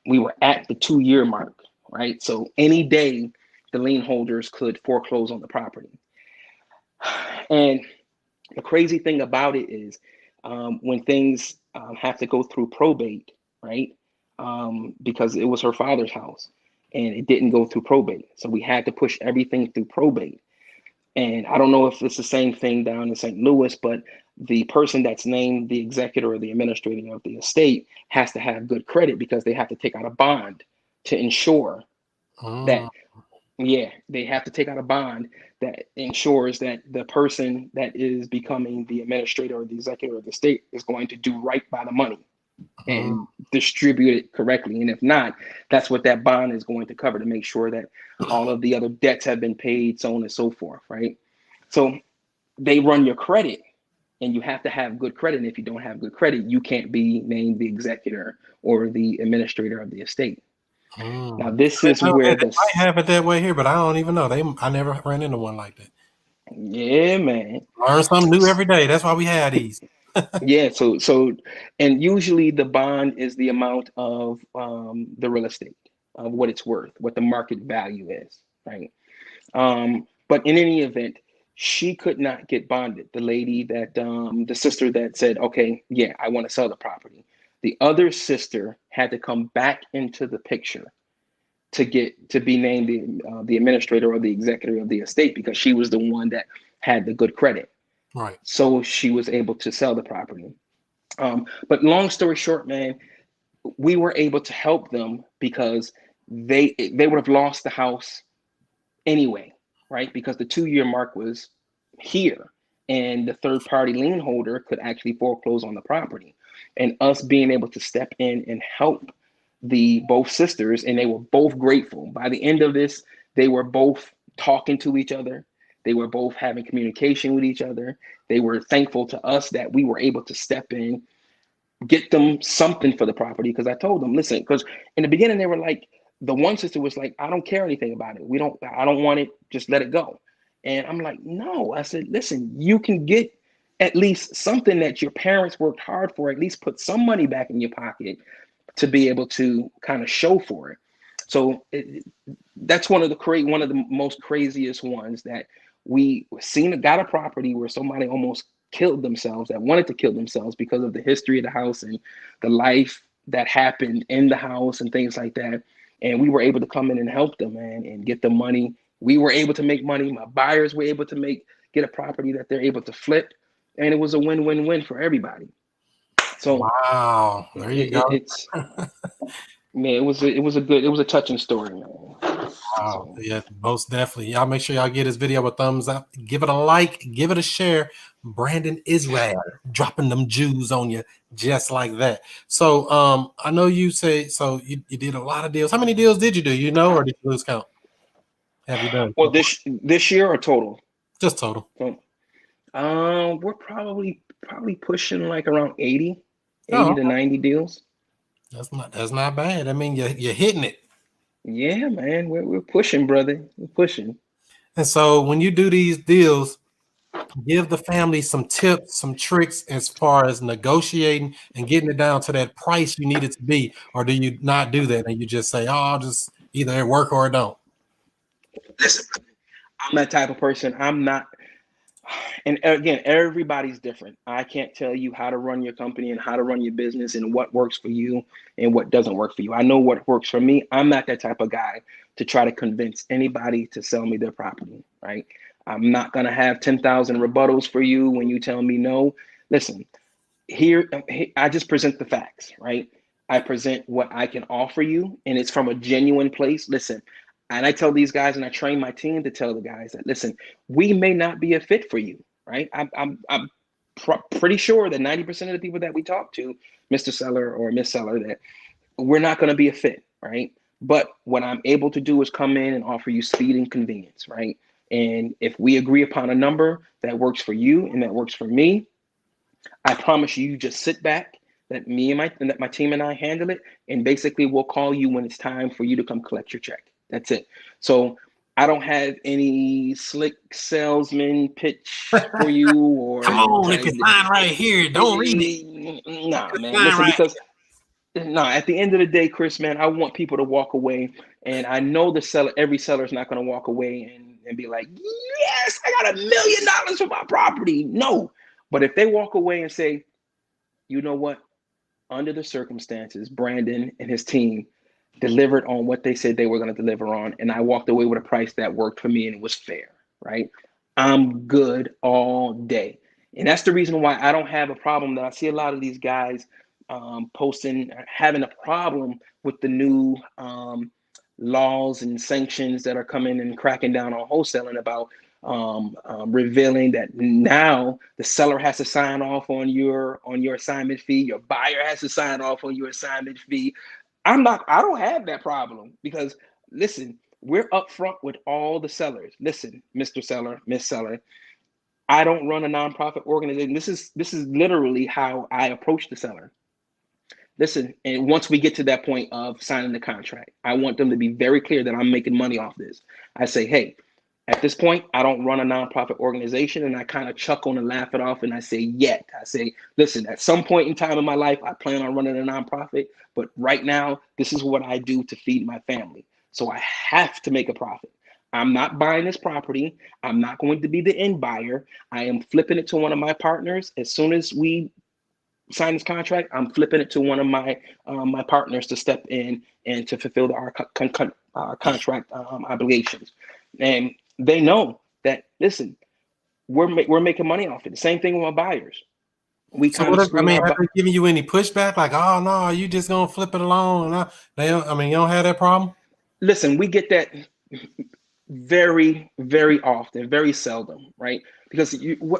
we were at the 2-year mark, right? So any day, the lien holders could foreclose on the property, and The crazy thing about it is when things have to go through probate, right? Because it was her father's house and it didn't go through probate. So we had to push everything through probate. And I don't know if it's the same thing down in St. Louis, but the person that's named the executor or the administrator of the estate has to have good credit because they have to take out a bond to ensure that, yeah, they have to take out a bond that ensures that the person that is becoming the administrator or the executor of the estate is going to do right by the money and distribute it correctly. And if not, that's what that bond is going to cover, to make sure that all of the other debts have been paid, so on and so forth, right? So they run your credit and you have to have good credit. And if you don't have good credit, you can't be named the executor or the administrator of the estate. Now, this is where they might have it that way here, but I don't even know. I never ran into one like that. Yeah, man. Learn something new every day. That's why we have these. Yeah, so and usually the bond is the amount of the real estate, of what it's worth, what the market value is, right? But in any event, she could not get bonded. The lady that the sister that said, okay, yeah, I want to sell the property. The other sister had to come back into the picture to be named the administrator or the executor of the estate, because she was the one that had the good credit. Right. So she was able to sell the property. But long story short, man, we were able to help them because they would have lost the house anyway, right? Because the 2-year mark was here and the third party lien holder could actually foreclose on the property. And us being able to step in and help the both sisters, and they were both grateful. By the end of this, they were both talking to each other. They were both having communication with each other. They were thankful to us that we were able to step in, get them something for the property. Because I told them, listen, because in the beginning they were like, the one sister was like, I don't care anything about it. I don't want it. Just let it go. And I'm like, no. I said, listen, you can get at least something that your parents worked hard for. At least put some money back in your pocket to be able to kind of show for it. So that's one of the most craziest ones that we got a property where somebody almost killed themselves, that wanted to kill themselves because of the history of the house and the life that happened in the house and things like that. And we were able to come in and help them, man, and get the money. We were able to make money. My buyers were able to get a property that they're able to flip. And it was a win-win-win for everybody. So wow, there you go. It's man, it was a touching story, man. Wow, So, yeah, most definitely. Y'all make sure y'all give this video a thumbs up, give it a like, give it a share. Brandon Israel dropping them Jews on you just like that. So I know you say so you did a lot of deals. How many deals did you do? You know, or did you lose count? Have you done? well, this year or total? Just total. So, we're probably pushing like around 80 to 90 deals. That's not bad. I mean, you're hitting it. Yeah, man, we're pushing, brother. We're pushing. And so when you do these deals, give the family some tips, some tricks as far as negotiating and getting it down to that price you need it to be, or do you not do that and you just say, "Oh, I'll just either it work or it don't"? Listen, I'm that type of person. I'm not. And again, everybody's different. I can't tell you how to run your company and how to run your business and what works for you and what doesn't work for you. I know what works for me. I'm not that type of guy to try to convince anybody to sell me their property, right? I'm not going to have 10,000 rebuttals for you when you tell me no. Listen, here, I just present the facts, right? I present what I can offer you, and it's from a genuine place. Listen, and I tell these guys, and I train my team to tell the guys that, listen, we may not be a fit for you, right? I'm pretty sure that 90% of the people that we talk to, Mr. Seller or Miss Seller, that we're not going to be a fit, right? But what I'm able to do is come in and offer you speed and convenience, right? And if we agree upon a number that works for you and that works for me, I promise you just sit back, that my team and I handle it, and basically we'll call you when it's time for you to come collect your check. That's it. So I don't have any slick salesman pitch for you, or come on, if you sign right here, don't read it. Nah, man. Listen, because at the end of the day, Chris, man, I want people to walk away, and I know every seller is not going to walk away and be like, yes, I got $1 million for my property. No. But if they walk away and say, you know what? Under the circumstances, Brandon and his team delivered on what they said they were going to deliver on, and I walked away with a price that worked for me and it was fair, right? I'm good all day. And that's the reason why I don't have a problem that I see a lot of these guys posting, having a problem with the new laws and sanctions that are coming and cracking down on wholesaling about revealing that now the seller has to sign off on your assignment fee, your buyer has to sign off on your assignment fee. I don't have that problem because listen, we're upfront with all the sellers. Listen, Mr. Seller, Miss Seller, I don't run a nonprofit organization. This is literally how I approach the seller. Listen, and once we get to that point of signing the contract, I want them to be very clear that I'm making money off this. I say, hey, at this point, I don't run a nonprofit organization, and I kind of chuckle and laugh it off, and I say, yet. I say, listen, at some point in time in my life, I plan on running a nonprofit, but right now, this is what I do to feed my family. So I have to make a profit. I'm not buying this property. I'm not going to be the end buyer. I am flipping it to one of my partners. As soon as we sign this contract, I'm flipping it to one of my my partners to step in and to fulfill our contract obligations. And they know that, listen, we're making money off it. The same thing with my buyers. We So kind of screen have they giving you any pushback? Like, oh no, you just gonna flip it along? They don't, you don't have that problem? Listen, we get that very, very often, very seldom, right? Because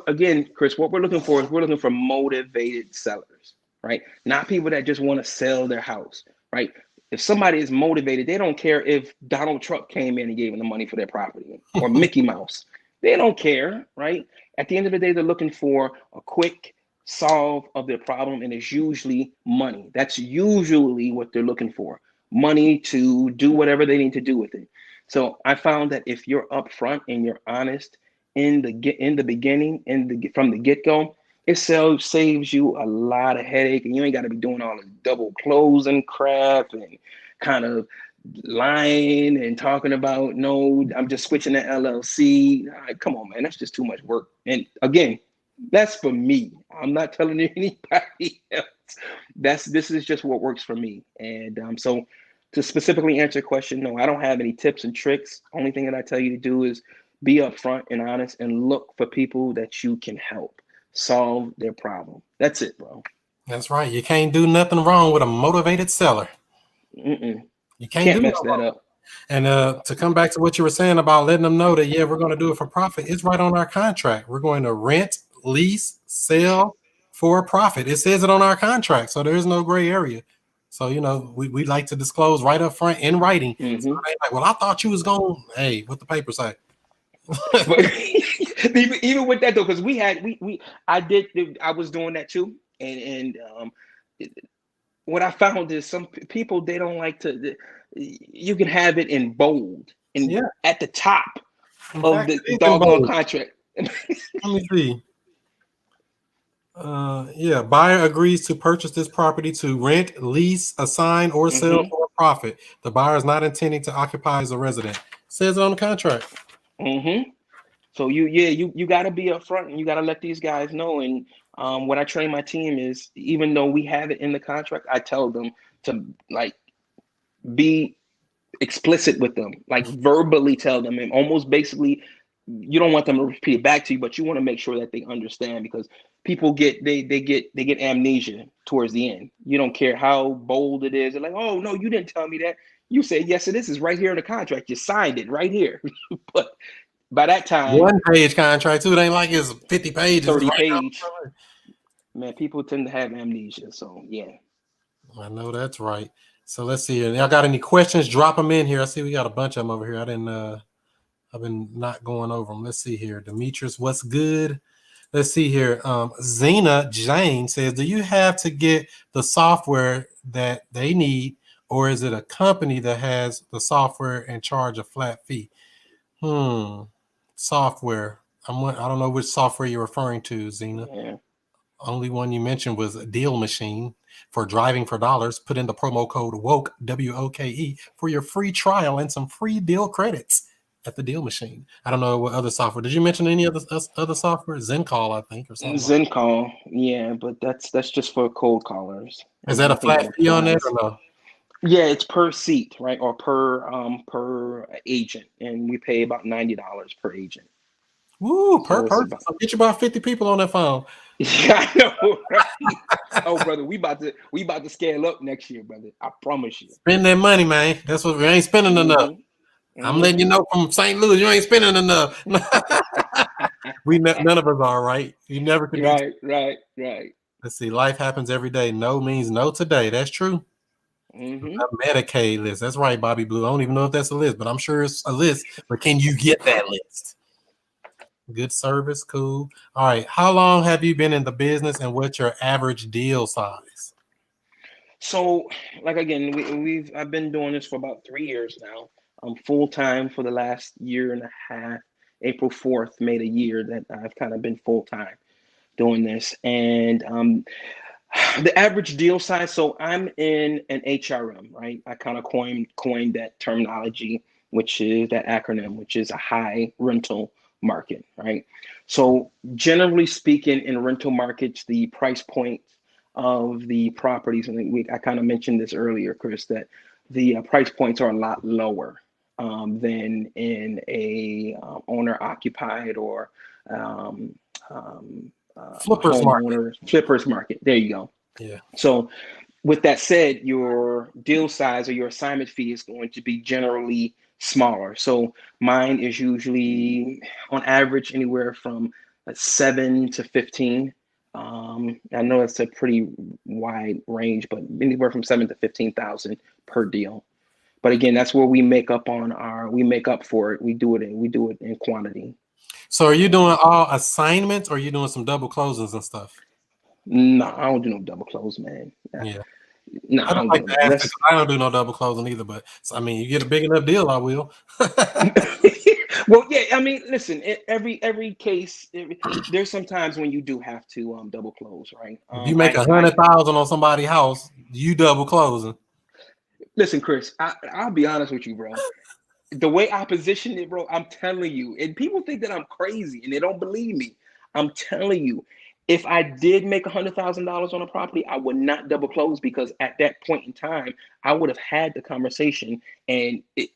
again, Chris, what we're looking for is we're looking for motivated sellers, right? Not people that just want to sell their house, right? If somebody is motivated, they don't care if Donald Trump came in and gave them the money for their property or Mickey Mouse. They don't care, right? At the end of the day, they're looking for a quick solve of their problem, and it's usually money. That's usually what they're looking for, money to do whatever they need to do with it. So I found that if you're upfront and you're honest in the beginning, from the get-go, it saves you a lot of headache, and you ain't got to be doing all the double closing crap and kind of lying and talking about, no, I'm just switching to LLC. Come on, man, that's just too much work. And again, that's for me. I'm not telling anybody else. This is just what works for me. And so to specifically answer your question, no, I don't have any tips and tricks. Only thing that I tell you to do is be upfront and honest and look for people that you can help solve their problem. That's it, bro. That's right. You can't do nothing wrong with a motivated seller. You can't mess that up. And to come back to what you were saying about letting them know that, yeah, we're going to do it for profit. It's right on our contract. We're going to rent, lease, sell for a profit. It says it on our contract. So there is no gray area. So, we like to disclose right up front in writing. So they like, well, I thought you was going, hey, what the paper say? But even with that though, because I was doing that too. And what I found is some people, they don't like to, you can have it in bold and at the top of the doggone contract. Let me see. Buyer agrees to purchase this property to rent, lease, assign, or sell for a profit. The buyer is not intending to occupy as a resident. Says it on the contract. So you got to be upfront and you got to let these guys know. And what I train my team is, even though we have it in the contract, I tell them to be explicit with them, verbally tell them, and almost basically, you don't want them to repeat it back to you, but you want to make sure that they understand, because people get amnesia towards the end. You don't care how bold it is. They're like, oh no, you didn't tell me that. You say, yes, it is. It's right here in the contract. You signed it right here. But by that time, 1-page contract too. It ain't like it's 50 pages, 30 page. Man, people tend to have amnesia. So yeah. I know that's right. So let's see. Y'all got any questions? Drop them in here. I see we got a bunch of them over here. I've been not going over them. Let's see here. Demetrius, what's good? Let's see here. Zena Jane says, do you have to get the software that they need, or is it a company that has the software and charge a flat fee? Software. I don't know which software you're referring to, Zena. Yeah. Only one you mentioned was Deal Machine for driving for dollars. Put in the promo code WOKE, WOKE, for your free trial and some free deal credits. at the deal machine. I don't know what other software. Did you mention any other software? ZenCall, I think, or something. ZenCall, yeah, but that's just for cold callers. Is that a flat fee on that or no? Yeah, it's per seat, right, or per agent, and we pay about $90 per agent. Woo, per person. So get you about 50 people on that phone. Yeah, I know, right? Oh, brother, we about to scale up next year, brother. I promise you. Spend that money, man. That's what we ain't spending enough. I'm letting you know from St. Louis, you ain't spending enough. None of us are, right? You never could. Right. Let's see. Life happens every day. No means no today. That's true. A Medicaid list. That's right, Bobby Blue. I don't even know if that's a list, but I'm sure it's a list. But can you get that list? Good service, cool. All right. How long have you been in the business, and what's your average deal size? So, like again, I've been doing this for about 3 years now. I'm full time for the last year and a half. April 4th made a year that I've kind of been full time doing this, and the average deal size. So I'm in an HRM, right? I kind of coined that terminology, which is that acronym, which is a high rental market, right? So generally speaking, in rental markets, the price point of the properties, and I kind of mentioned this earlier, Chris, that the price points are a lot lower than in a owner occupied or flippers market. There you go. Yeah. So with that said, your deal size or your assignment fee is going to be generally smaller. So mine is usually on average anywhere from 7 to 15. I know it's a pretty wide range, but anywhere from 7 to 15,000 per deal. But again, that's where we make up for it. We do it in quantity. So are you doing all assignments, or are you doing some double closings and stuff? No, I don't do no double close, man. Yeah. No, I don't like to ask. I don't do no double closing either, but I mean, you get a big enough deal, I will. Well, yeah. I mean, listen. Every case, there's sometimes when you do have to double close, right? If you make 100,000 on somebody's house, you double closing. Listen, Chris. I'll be honest with you, bro. The way I position it, bro, I'm telling you, and people think that I'm crazy and they don't believe me. I'm telling you, if I did make $100,000 on a property, I would not double close, because at that point in time, I would have had the conversation, and it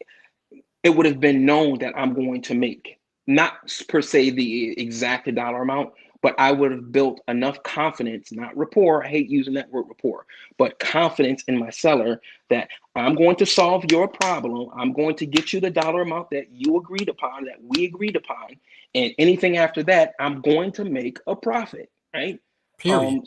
would have been known that I'm going to make, not per se the exact dollar amount, but I would have built enough confidence, not rapport. I hate using that word rapport, but confidence in my seller that I'm going to solve your problem. I'm going to get you the dollar amount that you agreed upon, that we agreed upon. And anything after that, I'm going to make a profit, right? Period.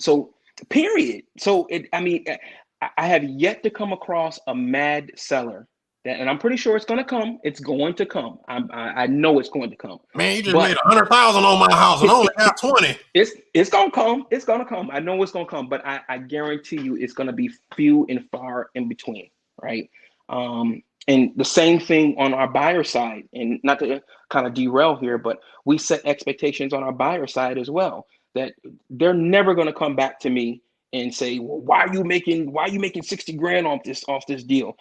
Period. So I have yet to come across a mad seller. And I'm pretty sure it's going to come. It's going to come. I know it's going to come. Man, you just made 100,000 on my house and only got 20. It's going to come. It's going to come. I know it's going to come, but I guarantee you it's going to be few and far in between, right? And the same thing on our buyer side, and not to kind of derail here, but we set expectations on our buyer side as well, that they're never going to come back to me and say, well, why are you making 60 grand off this deal?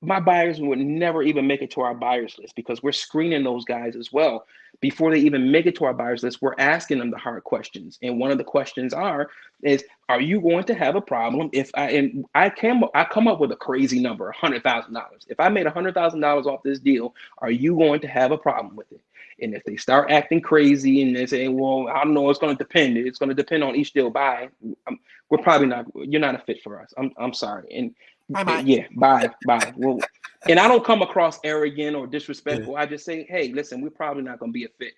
My buyers would never even make it to our buyers list, because we're screening those guys as well. Before they even make it to our buyers list, we're asking them the hard questions. And one of the questions is, are you going to have a problem if I come up with a crazy number, $100,000. If I made $100,000 off this deal, are you going to have a problem with it? And if they start acting crazy and they say, well, I don't know, it's going to depend. It's going to depend on each deal buy. We're probably not. You're not a fit for us. I'm sorry. And bye. Yeah, bye. Well, and I don't come across arrogant or disrespectful. Yeah. I just say, hey, listen, we're probably not going to be a fit,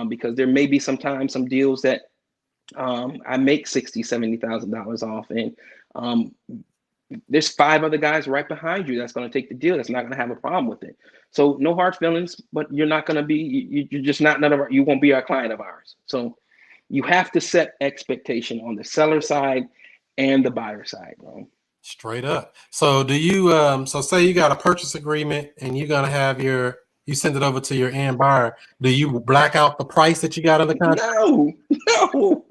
because there may be sometimes some deals that I make $60,000, $70,000 off, and there's 5 other guys right behind you that's going to take the deal. That's not going to have a problem with it. So no hard feelings, but you're not going to be. You're just not you won't be a client of ours. So you have to set expectation on the seller side and the buyer side, bro. Straight up. So do you so say you got a purchase agreement and you're gonna have your You send it over to your end buyer. Do you black out the price that you got on the contract? No, no.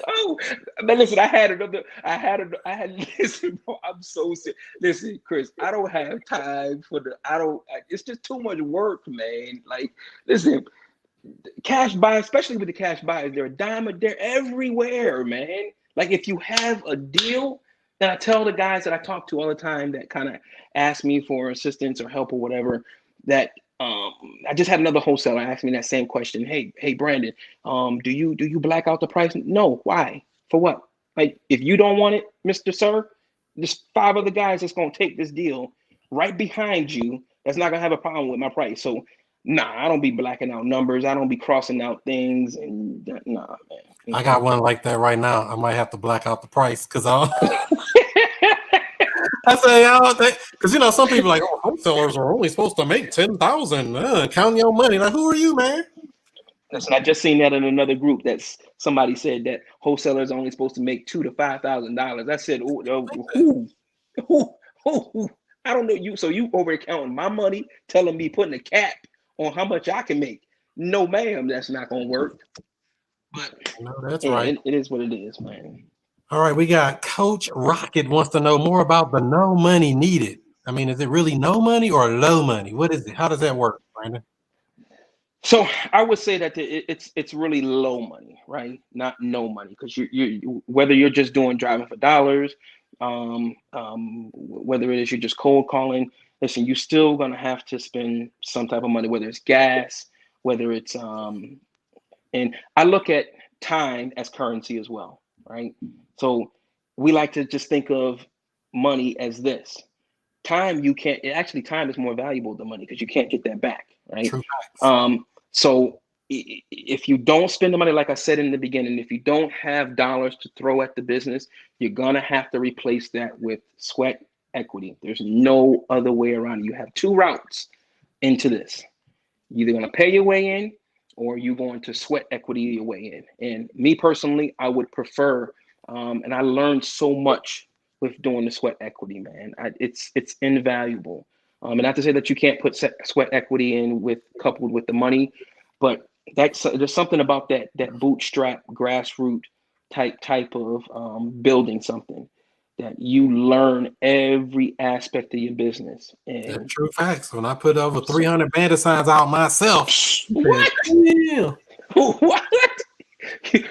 Oh, but listen, I had listen, bro, I'm so sick. Listen, Chris, I don't have time for it's just too much work, man. Like, listen, cash buy, especially with the cash buyers, they're a dime, they're everywhere, man. Like, if you have a deal, then I tell the guys that I talk to all the time that kind of ask me for assistance or help or whatever, that I just had another wholesaler ask me that same question. Hey, Brandon, do you black out the price? No. Why? For what? Like, if you don't want it, Mr. Sir, there's 5 other guys that's gonna take this deal right behind you that's not gonna have a problem with my price. So nah, I don't be blacking out numbers. I don't be crossing out things, and nah, man. I got one like that right now. I might have to black out the price because I say, because some people are like, oh, wholesalers are only supposed to make 10,000. Count your money. Now, who are you, man? Listen, I just seen that in another group. That's somebody said that wholesalers are only supposed to make $2,000 to $5,000. I said, who? I don't know you. So you over counting my money, telling me putting a cap on how much I can make? No, ma'am, that's not gonna work. But no, that's right. It is what it is, man. All right, we got Coach Rocket wants to know more about the no money needed. I mean, is it really no money or low money? What is it? How does that work, Brandon? So I would say that it's really low money, right? Not no money, because you whether you're just doing driving for dollars, whether it is you're just cold calling. Listen, you're still gonna have to spend some type of money, whether it's gas, whether it's and I look at time as currency as well, right? So we like to just think of money as this. Time time is more valuable than money because you can't get that back, right? True facts. So if you don't spend the money, like I said in the beginning, if you don't have dollars to throw at the business, you're gonna have to replace that with sweat equity. There's no other way around it. You have 2 routes into this. You're either gonna pay your way in, or you're going to sweat equity your way in. And me personally, I would prefer, and I learned so much with doing the sweat equity, man. It's invaluable. And not to say that you can't put sweat equity in coupled with the money, but there's something about that bootstrap grassroots type of building something that you learn every aspect of your business. And that's true facts. When I put over 300 bandit signs out myself, what? Yeah. What?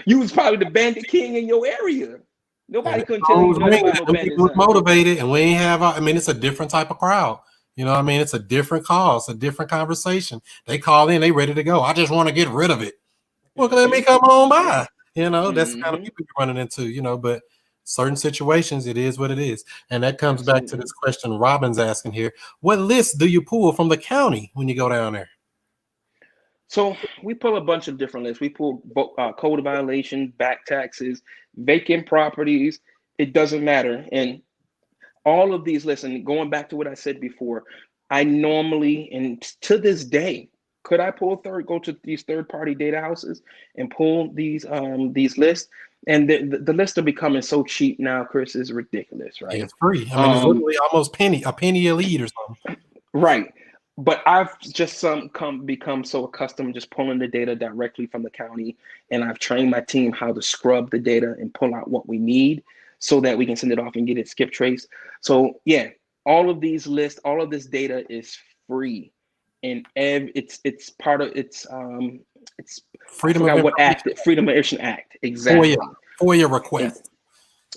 You was probably the bandit king in your area. Nobody couldn't tell you nothing about no bandit signs. Motivated, and we ain't have. I mean, it's a different type of crowd. You know what I mean? It's a different call. It's a different conversation. They call in, they ready to go. I just want to get rid of it. Well, let me come on by. That's the kind of people you're running into, but certain situations, it is what it is. And that comes back to this question Robin's asking here. What lists do you pull from the county when you go down there? So we pull a bunch of different lists. We pull code violation, back taxes, vacant properties. It doesn't matter. And all of these lists, and going back to what I said before, I normally, and to this day, could I go to these third-party data houses and pull these lists? And the lists are becoming so cheap now, Chris, is ridiculous, right? Yeah, it's free. I mean, it's literally almost a penny a lead or something. Right. But I've just become so accustomed just pulling the data directly from the county, and I've trained my team how to scrub the data and pull out what we need so that we can send it off and get it skip traced. So yeah, all of these lists, all of this data is free, and it's part of it's Freedom of Information Act. Exactly. For your request.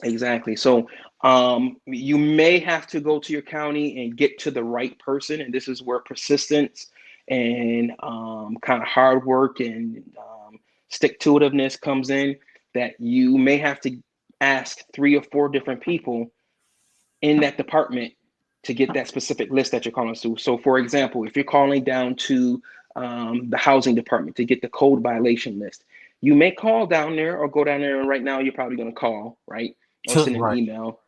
Exactly. So you may have to go to your county and get to the right person, and this is where persistence and kind of hard work and stick-to-itiveness comes in, that you may have to ask 3 or 4 different people in that department to get that specific list that you're calling to. So for example, if you're calling down to the housing department to get the code violation list, you may call down there or go down there, and right now you're probably going to call, right? Or send an email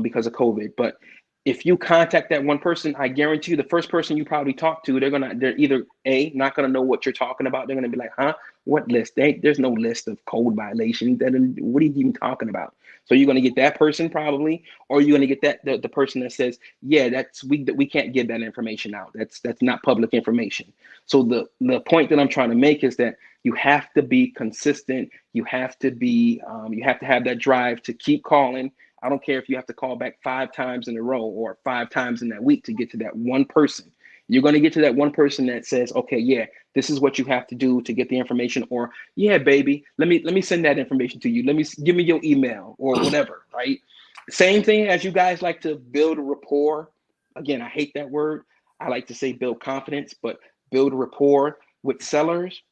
because of COVID. But if you contact that one person, I guarantee you the first person you probably talk to, they're either not gonna know what you're talking about. They're gonna be like, huh? What list? There's no list of code violations. What are you even talking about? So you're gonna get that person probably, or you're gonna get the person that says, yeah, we can't give that information out. That's not public information. So the point that I'm trying to make is that you have to be consistent. You have to have that drive to keep calling. I don't care if you have to call back 5 times in a row or 5 times in that week to get to that one person. You're going to get to that one person that says, okay, yeah, this is what you have to do to get the information, or yeah, baby, let me send that information to you. Give me your email or whatever, right? Same thing as you guys like to build a rapport. Again, I hate that word. I like to say build confidence, but build a rapport with sellers.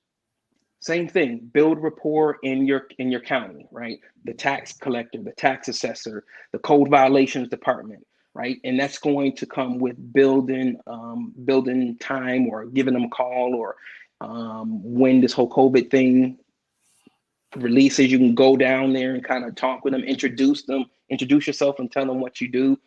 Same thing, build rapport in your county, right? The tax collector, the tax assessor, the code violations department, right? And that's going to come with building time or giving them a call, or when this whole COVID thing releases, you can go down there and kind of talk with them, introduce yourself and tell them what you do,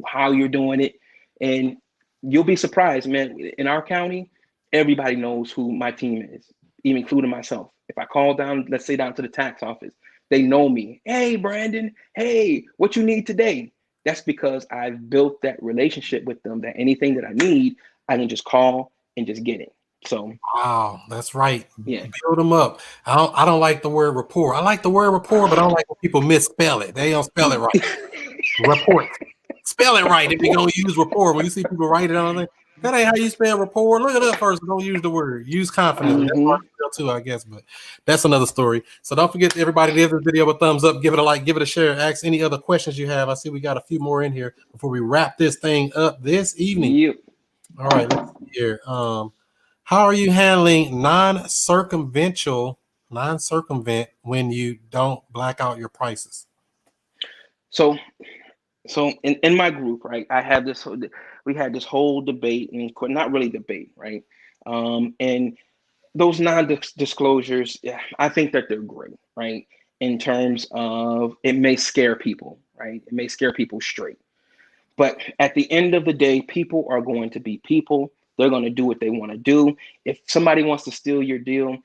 how you're doing it. And you'll be surprised, man. In our county, everybody knows who my team is, even including myself. If I call down, let's say down to the tax office, they know me. Hey, Brandon, hey, what you need today? That's because I've built that relationship with them that anything that I need, I can just call and just get it. So Wow, that's right. yeah. Build them up. I don't like the word rapport. I like the word rapport, but I don't like when people misspell it. They don't spell it right. Report. Spell it right if you're going to use rapport. When you see people write it on there, that ain't how you spell rapport. Look it up first. Don't use the word. Use confidence. That's hard to spell too, I guess, but that's another story. So don't forget, everybody, to give this video a thumbs up, give it a like, give it a share, ask any other questions you have. I see we got a few more in here before we wrap this thing up this evening. Yep. All right, let's see here. How are you handling non-circumvent when you don't black out your prices? So in my group, right, we had this whole debate, and not really debate, right? And those non-disclosures, yeah, I think that they're great, right? In terms of, it may scare people, right? It may scare people straight. But at the end of the day, people are going to be people. They're going to do what they want to do. If somebody wants to steal your deal,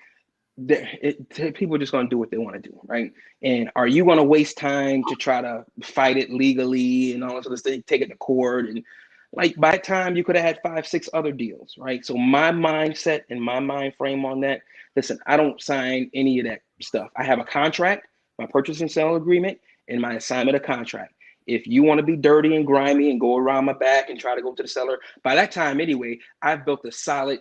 people are just going to do what they want to do, right? And are you going to waste time to try to fight it legally and all this other stuff, take it to court? And like, by that time, you could have had 5, 6 other deals, right? So my mindset and my mind frame on that, listen, I don't sign any of that stuff. I have a contract, my purchase and sale agreement, and my assignment of contract. If you want to be dirty and grimy and go around my back and try to go to the seller, by that time anyway, I've built a solid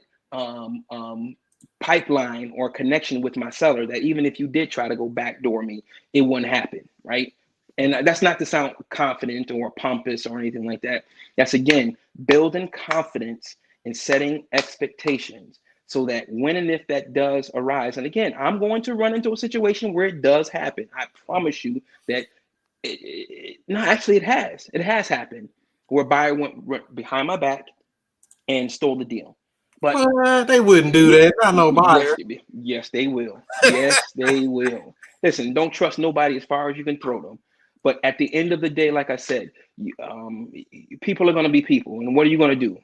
pipeline or connection with my seller that even if you did try to go backdoor me, it wouldn't happen, right? And that's not to sound confident or pompous or anything like that. That's, again, building confidence and setting expectations so that when and if that does arise, and again, I'm going to run into a situation where it does happen. I promise you that it has happened where a buyer went behind my back and stole the deal. But they wouldn't do that. Not no buyer. Yes, they will. Yes, they will. Listen, don't trust nobody as far as you can throw them. But at the end of the day, like I said, people are going to be people. And what are you going to do?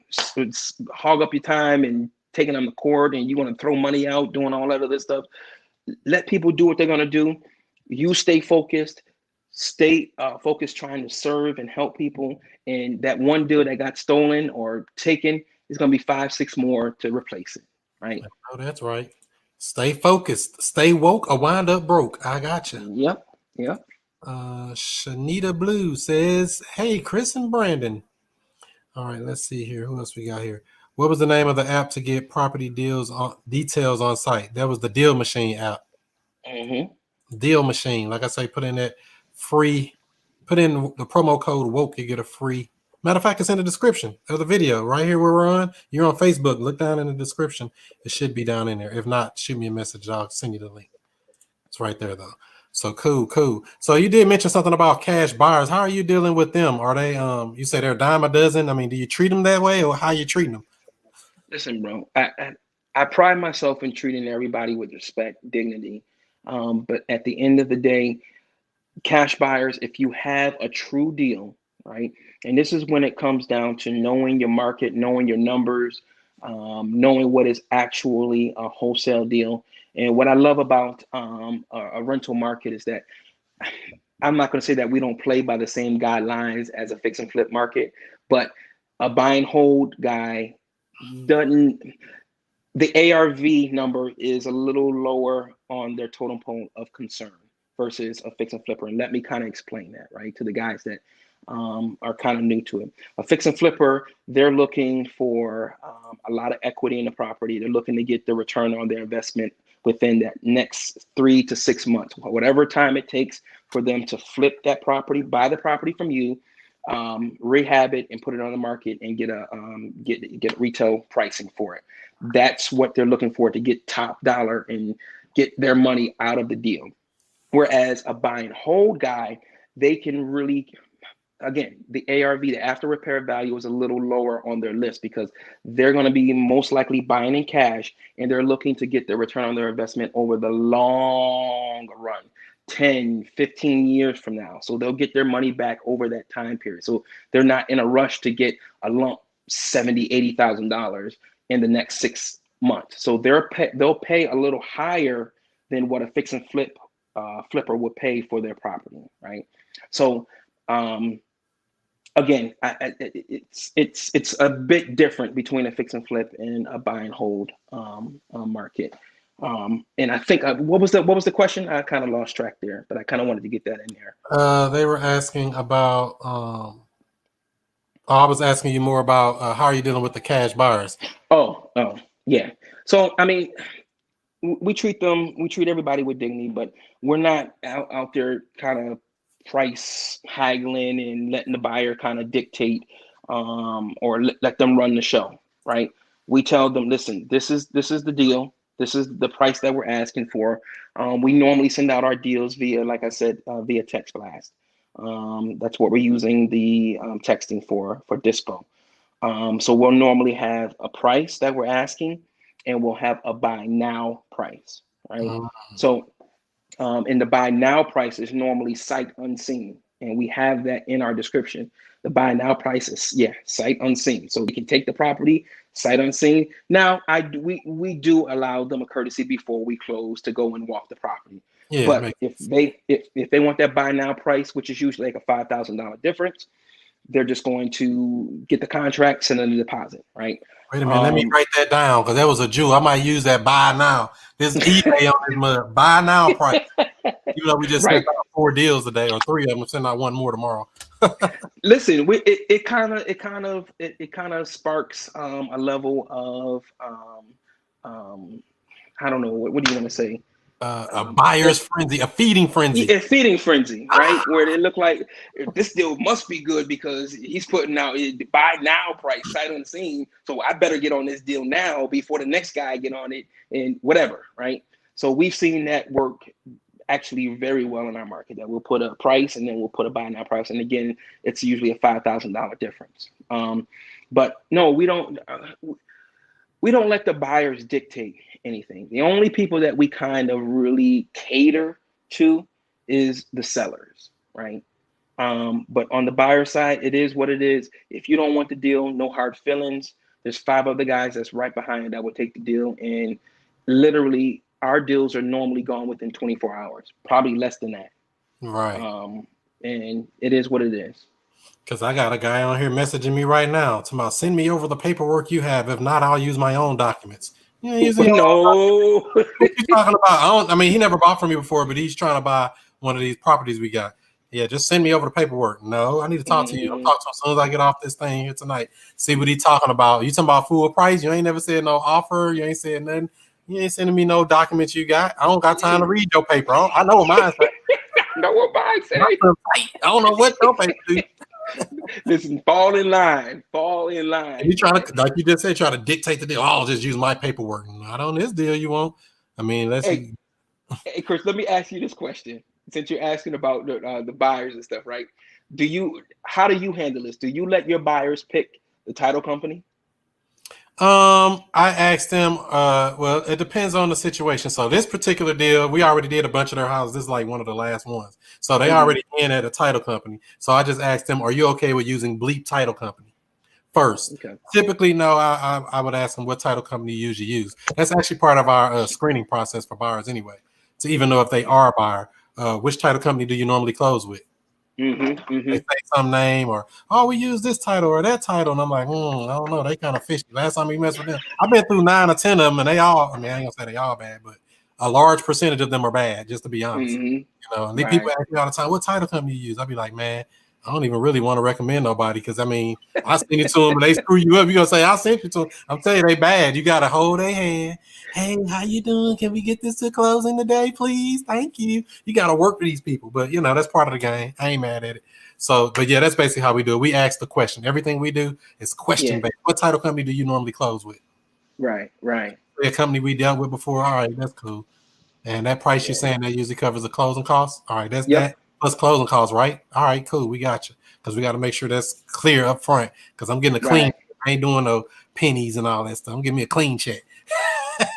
Hog up your time and taking them to court, and you're going to throw money out, doing all that other stuff. Let people do what they're going to do. You stay focused. Stay focused, trying to serve and help people. And that one deal that got stolen or taken, it's going to be 5, 6 more to replace it, right? Oh, that's right. Stay focused. Stay woke or wind up broke. I got you. Yep. Shanita Blue says, hey, Chris and Brandon. All right, let's see here. Who else we got here? What was the name of the app to get property details on site? That was the Deal Machine app. Mm-hmm. Deal Machine. Like I say, put in the promo code WOKE, you get a free. Matter of fact, it's in the description of the video right here where we're on. You're on Facebook. Look down in the description. It should be down in there. If not, shoot me a message. I'll send you the link. It's right there, though. So cool. So you did mention something about cash buyers. How are you dealing with them? Are they, you say they're a dime a dozen? I mean, do you treat them that way, or how are you treating them? Listen, bro, I pride myself in treating everybody with respect, dignity. But at the end of the day, cash buyers, if you have a true deal, right? And this is when it comes down to knowing your market, knowing your numbers, knowing what is actually a wholesale deal. And what I love about a rental market is that I'm not going to say that we don't play by the same guidelines as a fix and flip market, but a buy and hold guy doesn't. The ARV number is a little lower on their totem pole of concern versus a fix and flipper. And let me kind of explain that, right, to the guys that are kind of new to it. A fix and flipper, they're looking for a lot of equity in the property. They're looking to get the return on their investment within that next 3 to 6 months, whatever time it takes for them to flip that property, buy the property from you, rehab it, and put it on the market and get retail pricing for it. That's what they're looking for, to get top dollar and get their money out of the deal. Whereas a buy and hold guy, they can really, again, the ARV, the after repair value, is a little lower on their list because they're going to be most likely buying in cash, and they're looking to get their return on their investment over the long run, 10, 15 years from now. So they'll get their money back over that time period. So they're not in a rush to get a lump $70,000, $80,000 in the next 6 months. So they'll pay a little higher than what a fix and flip flipper would pay for their property, right? So again, it's a bit different between a fix and flip and a buy and hold market. And I think what was the question? I kind of lost track there, but I kind of wanted to get that in there. They were asking about. I was asking you more about how are you dealing with the cash buyers? Oh, yeah. So I mean, we treat everybody with dignity, but we're not out there kind of price haggling and letting the buyer kind of dictate or let them run the show, right? We tell them, listen, this is the deal. This is the price that we're asking for. We normally send out our deals via, like I said, via text blast. That's what we're using the texting for Dispo. So we'll normally have a price that we're asking, and we'll have a buy now price, right? So and the buy now price is normally sight unseen, and we have that in our description. The buy now price is sight unseen, so we can take the property sight unseen. Now we do allow them a courtesy before we close to go and walk the property. Yeah, but if they want that buy now price, which is usually like a $5,000 difference, they're just going to get the contract, send in the deposit, right? Wait a minute, let me write that down because that was a Jew. I might use that buy now. This eBay on this mug, buy now price. Even though we just sent out 4 deals today, or 3 of them, we'll send out 1 more tomorrow. Listen, it kind of sparks a level of I don't know, what do you want to say? A buyer's frenzy, a feeding frenzy. A feeding frenzy, right? Where they look like this deal must be good because he's putting out a buy now price sight unseen. So I better get on this deal now before the next guy get on it and whatever, right? So we've seen that work actually very well in our market, that we'll put a price and then we'll put a buy now price. And again, it's usually a $5,000 difference. But no, we don't let the buyers dictate anything. The only people that we kind of really cater to is the sellers, right? But on the buyer side, it is what it is. If you don't want the deal, no hard feelings. There's 5 other guys that's right behind that will take the deal. And literally, our deals are normally gone within 24 hours, probably less than that. Right. And it is what it is. Because I got a guy on here messaging me right now. Talking about, send me over the paperwork you have. If not, I'll use my own documents. You ain't using No. What you talking about? I mean, he never bought from me before, but he's trying to buy one of these properties we got. Yeah, just send me over the paperwork. No, I need to talk to you. I'll talk to him as soon as I get off this thing here tonight. See what he's talking about. You talking about full price? You ain't never said no offer. You ain't said nothing. You ain't sending me no documents you got. I don't got time to read your paper. I know what mine says. I know what mine says. I don't know what your paper do. Listen, fall in line. Fall in line. You trying to, like you just said, try to dictate the deal. Oh, I'll just use my paperwork. Not on this deal, you won't. I mean, let's see. Hey, Chris, let me ask you this question. Since you're asking about the buyers and stuff, right? How do you handle this? Do you let your buyers pick the title company? I asked them, well, it depends on the situation. So this particular deal, we already did a bunch of their houses. This is like one of the last ones. So they already in at a title company. So I just asked them, are you okay with using Bleep Title Company first? Okay. Typically, no, I would ask them what title company you usually use. That's actually part of our screening process for buyers anyway. To even know if they are a buyer, which title company do you normally close with? They say some name or, oh, we use this title or that title. And I'm like, I don't know. They kind of fishy. Last time we messed with them, I've been through 9 or 10 of them and they all, I mean, I ain't gonna say they all bad, but a large percentage of them are bad, just to be honest. You know, and these people ask me all the time, what title company you use? I'll be like, man, I don't even really want to recommend nobody because I mean, I send it to them and they screw you up. You're gonna say, I sent you to them. I'm telling you, they bad. You gotta hold their hand. Hey, how you doing? Can we get this to closing today, please? Thank you. You gotta work with these people, but you know, that's part of the game. I ain't mad at it. So, but yeah, that's basically how we do it. We ask the question. Everything we do is question based. What title company do you normally close with? Right. A company we dealt with before. All right, that's cool. And that price you're saying that usually covers the closing costs. All right, that's that plus closing costs, right? All right, cool. We got you because we got to make sure that's clear up front. Because I'm getting a clean. I ain't doing no pennies and all that stuff. I'm giving me a clean check.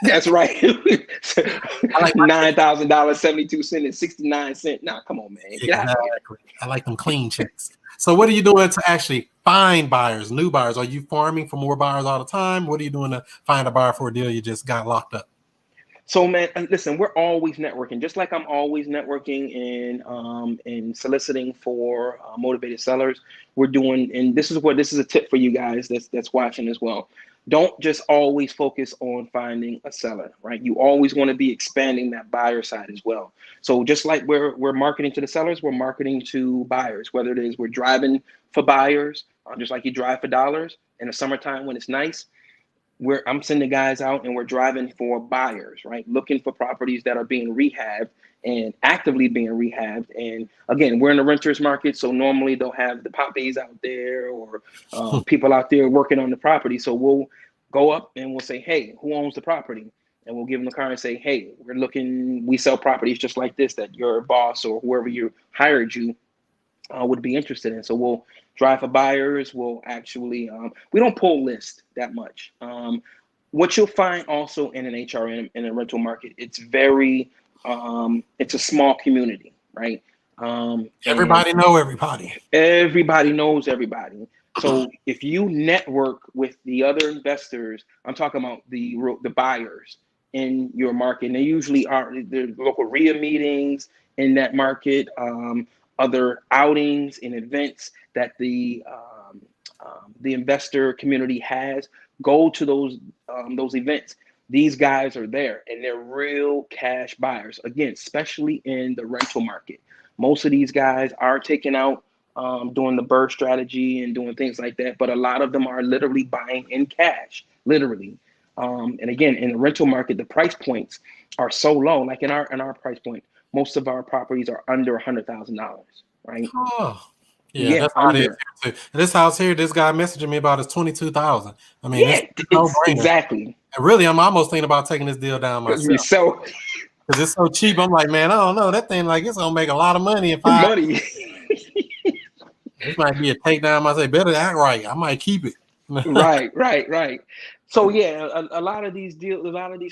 That's right. I like $9,000, 72 cents, and 69 cents. Nah, come on, man. Exactly. I like them clean checks. So, what are you doing to actually find buyers, new buyers? Are you farming for more buyers all the time? What are you doing to find a buyer for a deal you just got locked up? So, man, listen, we're always networking, just like I'm always networking and soliciting for motivated sellers. We're doing, and this is a tip for you guys that's watching as well. Don't just always focus on finding a seller, right? You always want to be expanding that buyer side as well. So just like we're marketing to the sellers, we're marketing to buyers, whether it is we're driving for buyers, just like you drive for dollars in the summertime when it's nice. I'm sending guys out and we're driving for buyers, right? Looking for properties that are being rehabbed and actively being rehabbed. And again, we're in the renters market, so normally they'll have the poppies out there or people out there working on the property. So we'll go up and we'll say, hey, who owns the property? And we'll give them the car and say, hey, we sell properties just like this that your boss or whoever you hired you would be interested in. So we'll drive for buyers. We'll actually, we don't pull list that much. What you'll find also in an HRM, in a rental market, it's a small community, right? Everybody know everybody. Everybody knows everybody. So if you network with the other investors, I'm talking about the buyers in your market, and they usually are the local RIA meetings in that market, other outings and events that the investor community has. Go to those events. These guys are there, and they're real cash buyers. Again, especially in the rental market, most of these guys are taking out, doing the BRRRR strategy and doing things like that. But a lot of them are literally buying in cash, literally. And again, in the rental market, the price points are so low. Like in our price point, most of our properties are under $100,000, right? Oh, yeah, that's how it is here too. And this house here, this guy messaging me about is $22,000. I mean, it's exactly. And really, I'm almost thinking about taking this deal down myself. Because it's so cheap. I'm like, man, I don't know. That thing, like, it's gonna make a lot of money if money. This might be a takedown. I say, better act right. I might keep it. Right. So yeah, a lot of these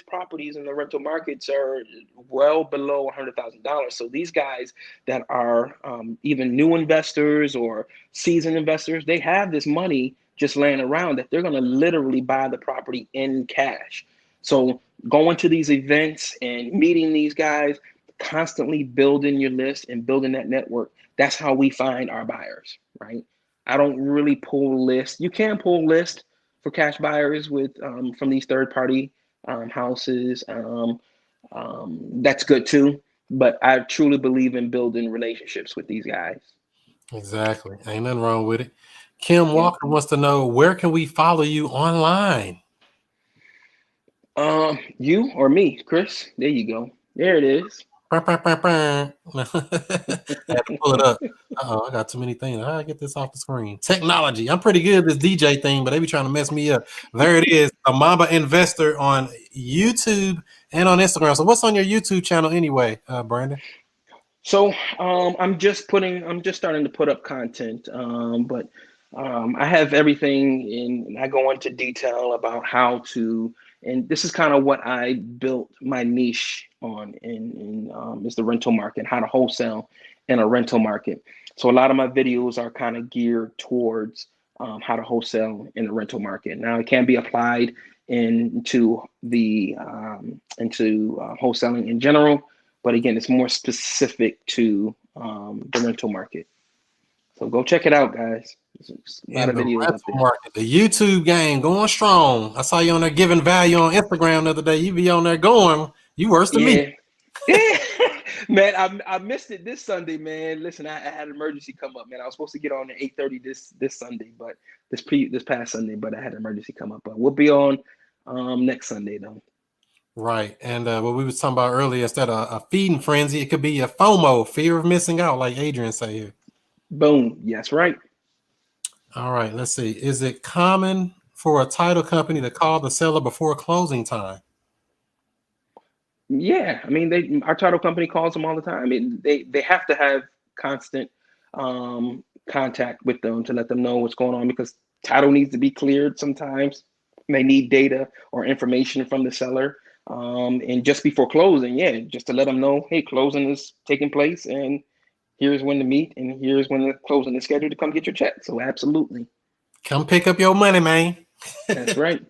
properties in the rental markets are well below $100,000. So these guys that are even new investors or seasoned investors, they have this money just laying around that they're going to literally buy the property in cash. So going to these events and meeting these guys, constantly building your list and building that network. That's how we find our buyers, right? I don't really pull lists. You can pull lists for cash buyers with from these third-party houses. That's good too. But I truly believe in building relationships with these guys. Exactly. Ain't nothing wrong with it. Kim Walker wants to know, where can we follow you online? You or me, Chris? There you go. There it is. I had to pull it up. I got too many things. How do I get this off the screen? Technology. I'm pretty good at this DJ thing, but they be trying to mess me up. There it is. A Mamba Investor on YouTube and on Instagram. So what's on your YouTube channel anyway, Brandon? So I'm just starting to put up content, but I have everything in, and I go into detail about how to, and this is kind of what I built my niche on is the rental market, how to wholesale in a rental market. So a lot of my videos are kind of geared towards how to wholesale in the rental market. Now it can be applied into the wholesaling in general, but again, it's more specific to the rental market. So go check it out, guys. There's a lot In of the videos up rental there. market, the YouTube game going strong. I saw you on there giving value on Instagram the other day. You be on there going. You worse than me. Yeah. Yeah. Man, I missed it this Sunday, man. Listen, I had an emergency come up, man. I was supposed to get on at 8:30 this Sunday, but this past Sunday, but I had an emergency come up. But we'll be on next Sunday though. Right. And what we was talking about earlier, instead of a feeding frenzy, it could be a FOMO, fear of missing out, like Adrian say here. Boom. Yes, right. All right, let's see. Is it common for a title company to call the seller before closing time? Yeah, I mean, our title company calls them all the time. I mean, they have to have constant contact with them to let them know what's going on because title needs to be cleared sometimes. They need data or information from the seller. And just before closing, yeah, just to let them know, hey, closing is taking place and here's when to meet and here's when the closing is scheduled to come get your check. So absolutely. Come pick up your money, man. That's right.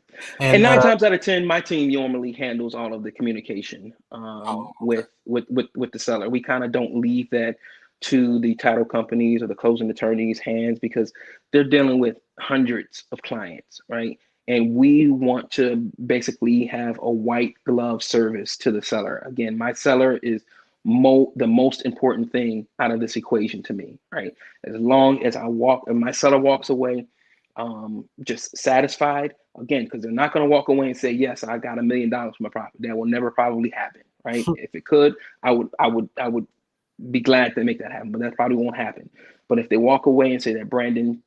And And 9 times out of 10, my team normally handles all of the communication okay. with the seller. We kind of don't leave that to the title companies or the closing attorneys' hands because they're dealing with hundreds of clients, right? And we want to basically have a white glove service to the seller. Again, my seller is the most important thing out of this equation to me, right? As long as my seller walks away just satisfied again, because they're not going to walk away and say, yes, I got $1 million from my property. That will never probably happen, right? If it could, I would be glad to make that happen, but that probably won't happen. But if they walk away and say that Brandon's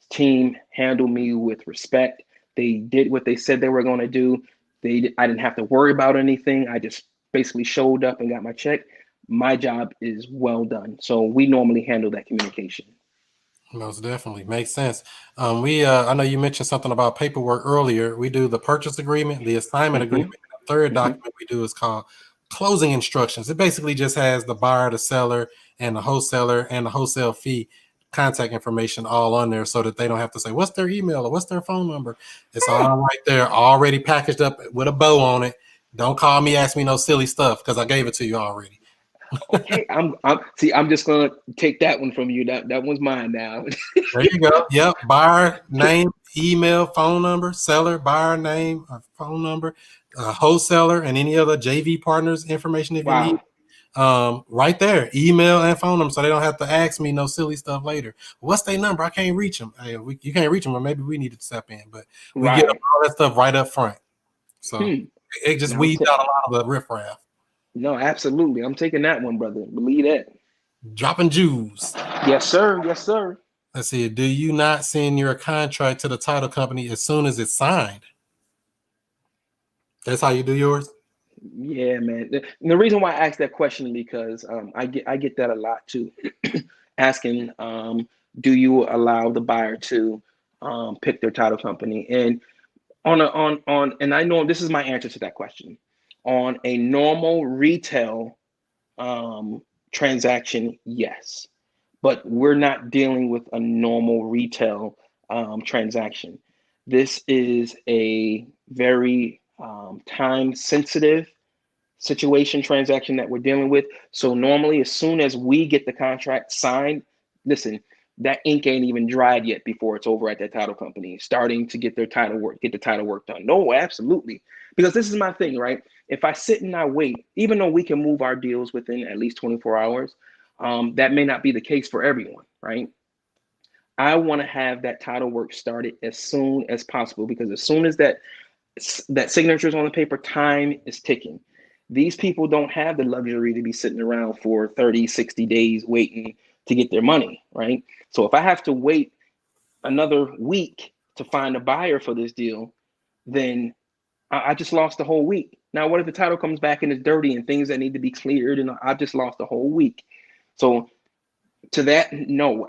team handled me with respect, they did what they said they were going to do. I didn't have to worry about anything. I just basically showed up and got my check. My job is well done. So we normally handle that communication. Most definitely makes sense. I know you mentioned something about paperwork earlier. We do the purchase agreement, the assignment Mm-hmm. agreement. The third document we do is called closing instructions. It basically just has the buyer, the seller, and the wholesaler and the wholesale fee contact information all on there so that they don't have to say what's their email or what's their phone number. It's all right there, already packaged up with a bow on it. Don't call me, ask me no silly stuff because I gave it to you already. Okay, I'm just gonna take that one from you. That one's mine now. There you go. Yep. Buyer name, email, phone number, seller, buyer name, phone number, wholesaler, and any other JV partners information if you need. Right there, email and phone number, so they don't have to ask me no silly stuff later. What's their number? I can't reach them. Hey, you can't reach them, or maybe we need to step in. But we get Right. all that stuff right up front, so it just No, weeds out a lot of the riffraff. no, absolutely. I'm taking that one, brother. Believe that. Dropping Jews. Yes, sir. Yes, sir. Let's see. Do you not send your contract to the title company as soon as it's signed? That's how you do yours? Yeah, man. The reason why I asked that question is because I get that a lot too. Asking, do you allow the buyer to pick their title company? And and I know this is my answer to that question. On a normal retail transaction, yes, but we're not dealing with a normal retail transaction. This is a very time sensitive situation transaction that we're dealing with. So normally, as soon as we get the contract signed, listen, that ink ain't even dried yet before it's over at that title company, starting to get the title work done. No, absolutely. Because this is my thing, right? If I sit and I wait, even though we can move our deals within at least 24 hours, that may not be the case for everyone, right? I want to have that title work started as soon as possible because as soon as that signature is on the paper, time is ticking. These people don't have the luxury to be sitting around for 30, 60 days waiting to get their money, right? So if I have to wait another week to find a buyer for this deal, then I just lost the whole week. Now, what if the title comes back and it's dirty and things that need to be cleared and I just lost the whole week? So To that, no.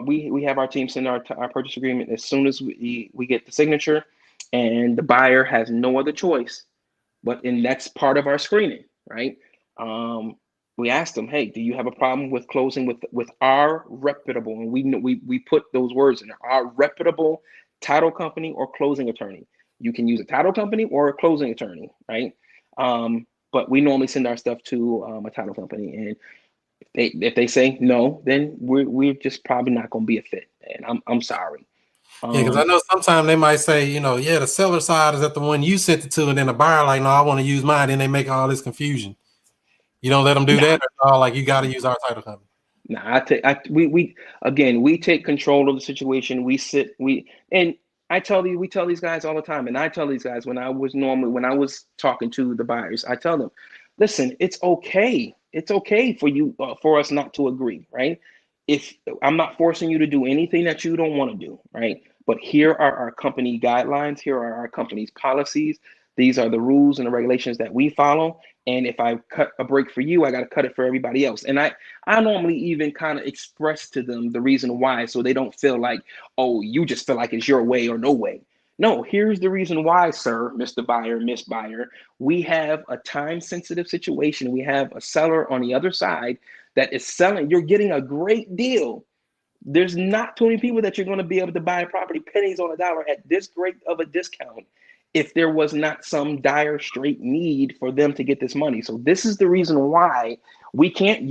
We have our team send our purchase agreement as soon as we get the signature, and the buyer has no other choice. And that's part of our screening, right? We asked them, hey, do you have a problem with closing with our reputable? And we put those words in there, our reputable title company or closing attorney. You can use a title company or a closing attorney, right? But we normally send our stuff to a title company, and if they say no, then we're just probably not going to be a fit, and I'm sorry. Yeah, because I know sometimes they might say, yeah, the seller side is at the one you sent it to, and then the buyer like, no, I want to use mine. Then they make all this confusion. You don't let them do that, or like you got to use our title company. We take control of the situation. We tell these guys all the time, and I tell these guys when I was talking to the buyers, I tell them, listen, it's okay for us not to agree, right? If I'm not forcing you to do anything that you don't want to do, right? But here are our company guidelines, here are our company's policies, these are the rules and the regulations that we follow, and if I cut a break for you, I got to cut it for everybody else. And I normally even kind of express to them the reason why, so they don't feel like, oh, you just feel like it's your way or no way. No, here's the reason why, sir, Mr. Buyer, Miss Buyer. We have a time-sensitive situation. We have a seller on the other side that is selling. You're getting a great deal. There's not too many people that you're going to be able to buy a property pennies on a dollar at this great of a discount if there was not some dire straight need for them to get this money. So this is the reason why we can't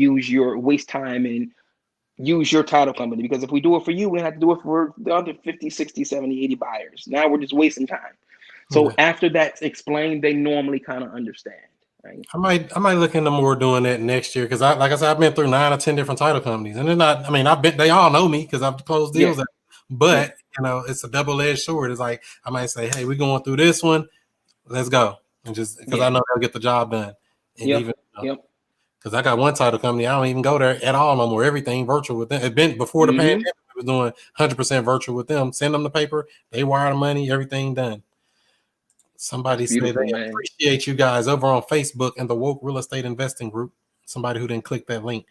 waste time and use your title company, because if we do it for you, we have to do it for the other 50, 60, 70, 80 buyers. Now we're just wasting time. So after that's explained, they normally kind of understand. Right? I might look into more doing that next year, because like I said, I've been through 9 or 10 different title companies, and they're not. I mean, they all know me because I've closed deals. Yeah. But it's a double-edged sword. It's like I might say, hey, we're going through this one, let's go, and just because I know they'll get the job done. And because I got one title company, I don't even go there at all no more. Everything virtual with them. It's been before the pandemic. I was doing 100% virtual with them. Send them the paper, they wire the money, everything done. Somebody said they appreciate you guys over on Facebook and the Woke Real Estate Investing Group. Somebody who didn't click that link.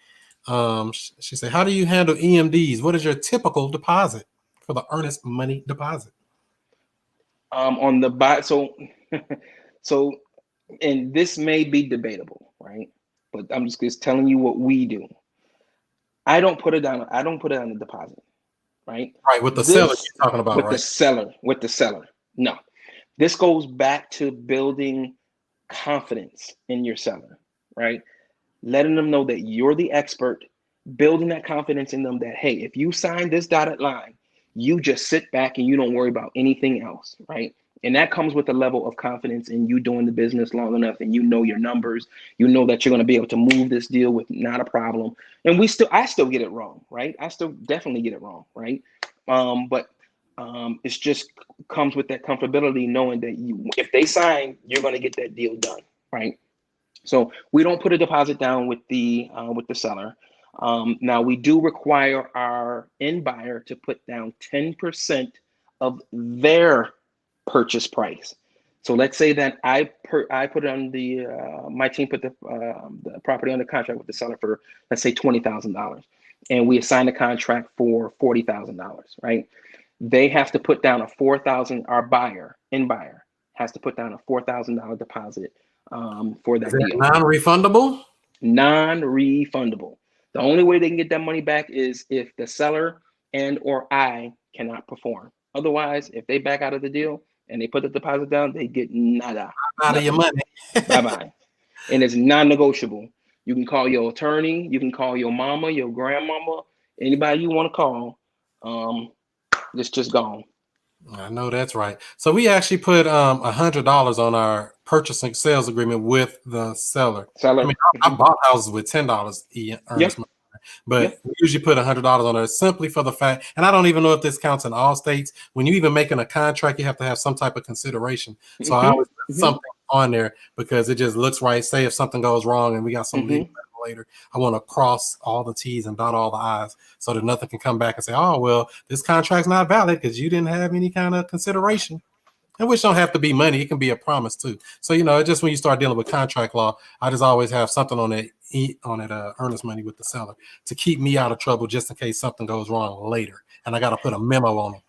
She said, how do you handle EMDs? What is your typical deposit for the earnest money deposit? On the buy, so and this may be debatable, right? But I'm just telling you what we do. I don't put it down. I don't put it on the deposit, right? Right, with the seller you're talking about, with right? With the seller. No. This goes back to building confidence in your seller, right? Letting them know that you're the expert, building that confidence in them that, hey, if you sign this dotted line, you just sit back and you don't worry about anything else, right? And that comes with a level of confidence in you doing the business long enough, and you know your numbers, you know that you're going to be able to move this deal with not a problem. And I still get it wrong, right? I still definitely get it wrong, right? But it's just comes with that comfortability, knowing that if they sign, you're going to get that deal done, right? So we don't put a deposit down with the seller. Now we do require our end buyer to put down 10% of their purchase price. So let's say that I put it on my team put the property under contract with the seller for, let's say, $20,000, and we assign the contract for $40,000, right? They have to put down our end buyer has to put down a $4,000 deposit for that deal. Non-refundable? Non-refundable. The only way they can get that money back is if the seller and or I cannot perform. Otherwise, if they back out of the deal and they put the deposit down, they get nada. Out of your money. Bye-bye. And it's non-negotiable. You can call your attorney. You can call your mama, your grandmama, anybody you want to call. It's just gone. I know that's right. So we actually put $100 on our purchase and sales agreement with the seller. I mean, I bought houses with $10 earnest money, but we usually put $100 on there simply for the fact, and I don't even know if this counts in all states. When you even making a contract, you have to have some type of consideration. So I always put something on there because it just looks right. Say if something goes wrong and we got some legal later, I want to cross all the T's and dot all the I's so that nothing can come back and say, oh, well, this contract's not valid because you didn't have any kind of consideration. and which don't have to be money. It can be a promise too. So, you know, just when you start dealing with contract law, I just always have something on that earnest money with the seller to keep me out of trouble just in case something goes wrong later. And I got to put a memo on them.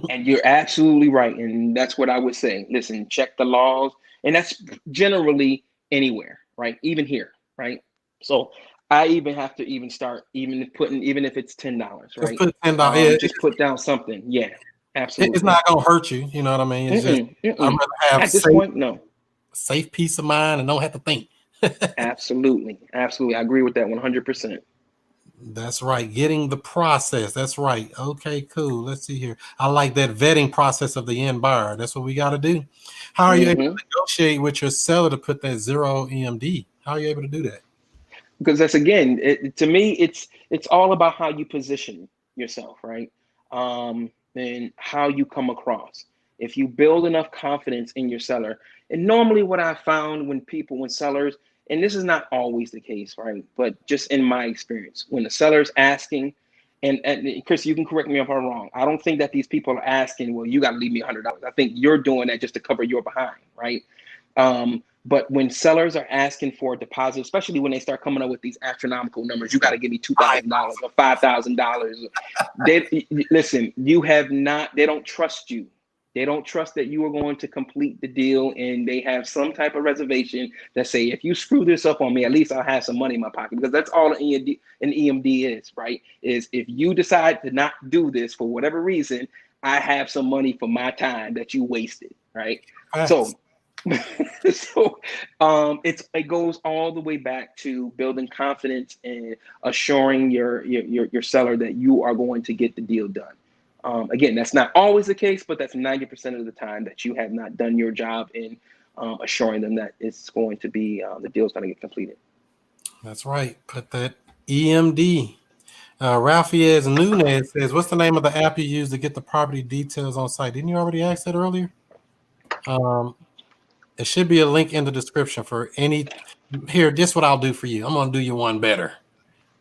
And you're absolutely right. And that's what I would say. Listen, check the laws. And that's generally anywhere, right? Even here, right? So I even have to even start even if it's $10, right? Just put $10. Just put down something. Yeah, absolutely. It's not gonna hurt you. You know what I mean? It's just I'd rather have at this point, no. Safe peace of mind and don't have to think. Absolutely. Absolutely. I agree with that 100%. That's right. Getting the process. That's right. Okay, cool. Let's see here. I like that vetting process of the end buyer. That's what we got to do. How are you able to negotiate with your seller to put that 0 EMD? How are you able to do that? Because that's, again, to me, it's all about how you position yourself, right? And how you come across. If you build enough confidence in your seller, and normally what I found when sellers, and this is not always the case, right? But just in my experience, when the seller's asking, and Chris, you can correct me if I'm wrong. I don't think that these people are asking, well, you got to leave me $100. I think you're doing that just to cover your behind, right? But when sellers are asking for a deposit, especially when they start coming up with these astronomical numbers, you got to give me $2,000 or $5,000. Listen, they don't trust you. They don't trust that you are going to complete the deal, and they have some type of reservation that say, if you screw this up on me, at least I'll have some money in my pocket, because that's all an EMD is, right? Is if you decide to not do this for whatever reason, I have some money for my time that you wasted, right? So it goes all the way back to building confidence and assuring your seller that you are going to get the deal done. Again, that's not always the case, but that's 90% of the time that you have not done your job in assuring them that it's going to be the deal's going to get completed. That's right. Put that EMD. Rafael Nunez says, "What's the name of the app you use to get the property details on site?" Didn't you already ask that earlier? It should be a link in the description for any. Here, this is what I'll do for you. I'm going to do you one better.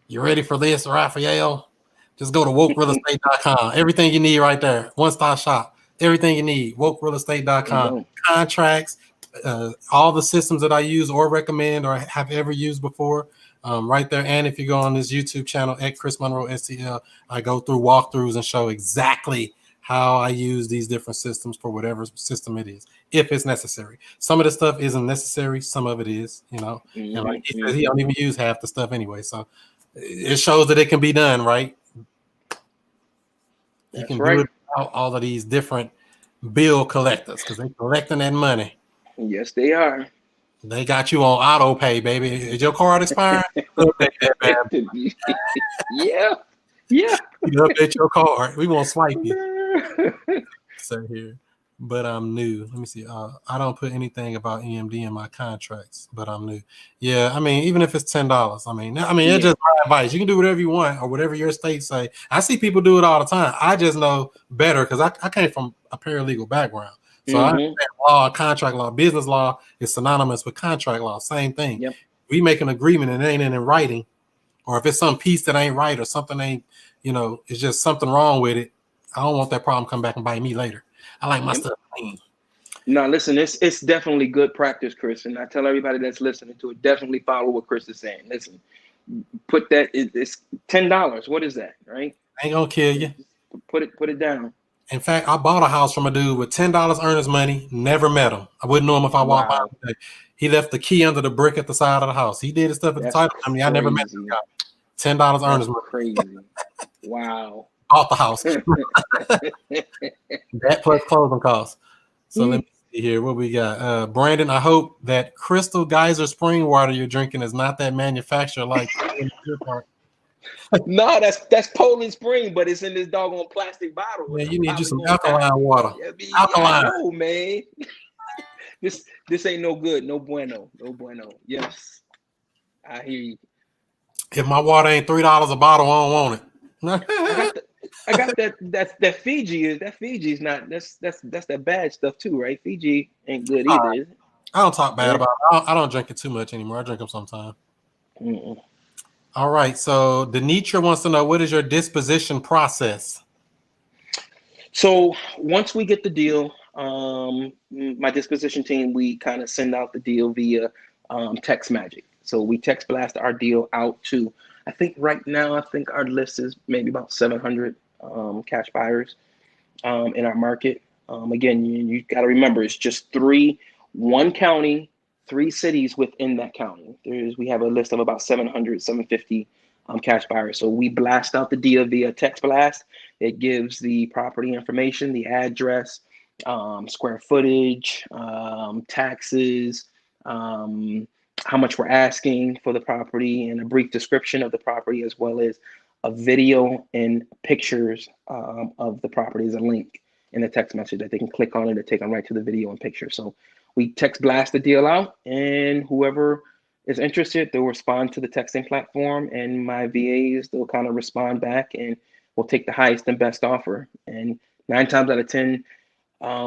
You ready for this, Rafael? Just go to wokerealestate.com. Everything you need right there. One-stop shop. Everything you need. wokerealestate.com. Contracts, all the systems that I use or recommend or have ever used before, right there. And if you go on this YouTube channel at ChrisMonroeSTL, I go through walkthroughs and show exactly how I use these different systems for whatever system it is, if it's necessary. Some of the stuff isn't necessary. Some of it is, you know. And like he says, he don't even use half the stuff anyway. So it shows that it can be done, right? You can do it without all of these different bill collectors because they're collecting that money. Yes, they are. They got you on auto pay, baby. Is your card expired? Yeah. You update your card. We won't swipe you. So here. But I'm new. Let me see. I don't put anything about EMD in my contracts, but I'm new. Yeah, I mean, even if it's $10, I mean, it's just my advice. You can do whatever you want or whatever your state say. I see people do it all the time. I just know better because I came from a paralegal background. So I understand law, contract law, business law is synonymous with contract law. Same thing. Yep. We make an agreement and it ain't in writing, or if it's some piece that ain't right or something ain't, it's just something wrong with it. I don't want that problem come back and bite me later. I like my stuff clean. No, listen, it's definitely good practice, Chris. And I tell everybody that's listening to it, definitely follow what Chris is saying. Listen, put that, it's $10. What is that, right? Ain't gonna kill you. Put it down. In fact, I bought a house from a dude with $10 earnest money, never met him. I wouldn't know him if I walked by him. He left the key under the brick at the side of the house. He did his stuff at the title. I mean, I never met him. $10 earnest money. Crazy. Wow. Bought the house. That plus closing costs. So let me see here what we got. Brandon, I hope that Crystal Geyser spring water you're drinking is not that manufacturer like No, that's Poland Spring, but it's in this doggone plastic bottle. Man, you need you some alkaline water. Alkaline. Oh man. This ain't no good. No bueno. Yes. I hear you. If my water ain't $3 a bottle, I don't want it. I got that Fiji is not that's that bad stuff too, right? Fiji ain't good either, is it? I don't talk bad about it. I don't drink it too much anymore. I drink them sometime. All right. So Denitra wants to know, what is your disposition process? So once we get the deal, my disposition team, we kind of send out the deal via text magic. So we text blast our deal out to, I think right now, I think our list is maybe about 700 cash buyers in our market. Again, you got to remember, it's just one county, 3 cities within that county. We have a list of about 700, 750 cash buyers. So we blast out the deal via text blast. It gives the property information, the address, square footage, taxes, how much we're asking for the property, and a brief description of the property, as well as a video and pictures of the property as a link in the text message that they can click on it to take them right to the video and picture. So we text blast the deal out, and whoever is interested, they'll respond to the texting platform, and my VAs, they'll kind of respond back, and we'll take the highest and best offer. And 9 times out of 10,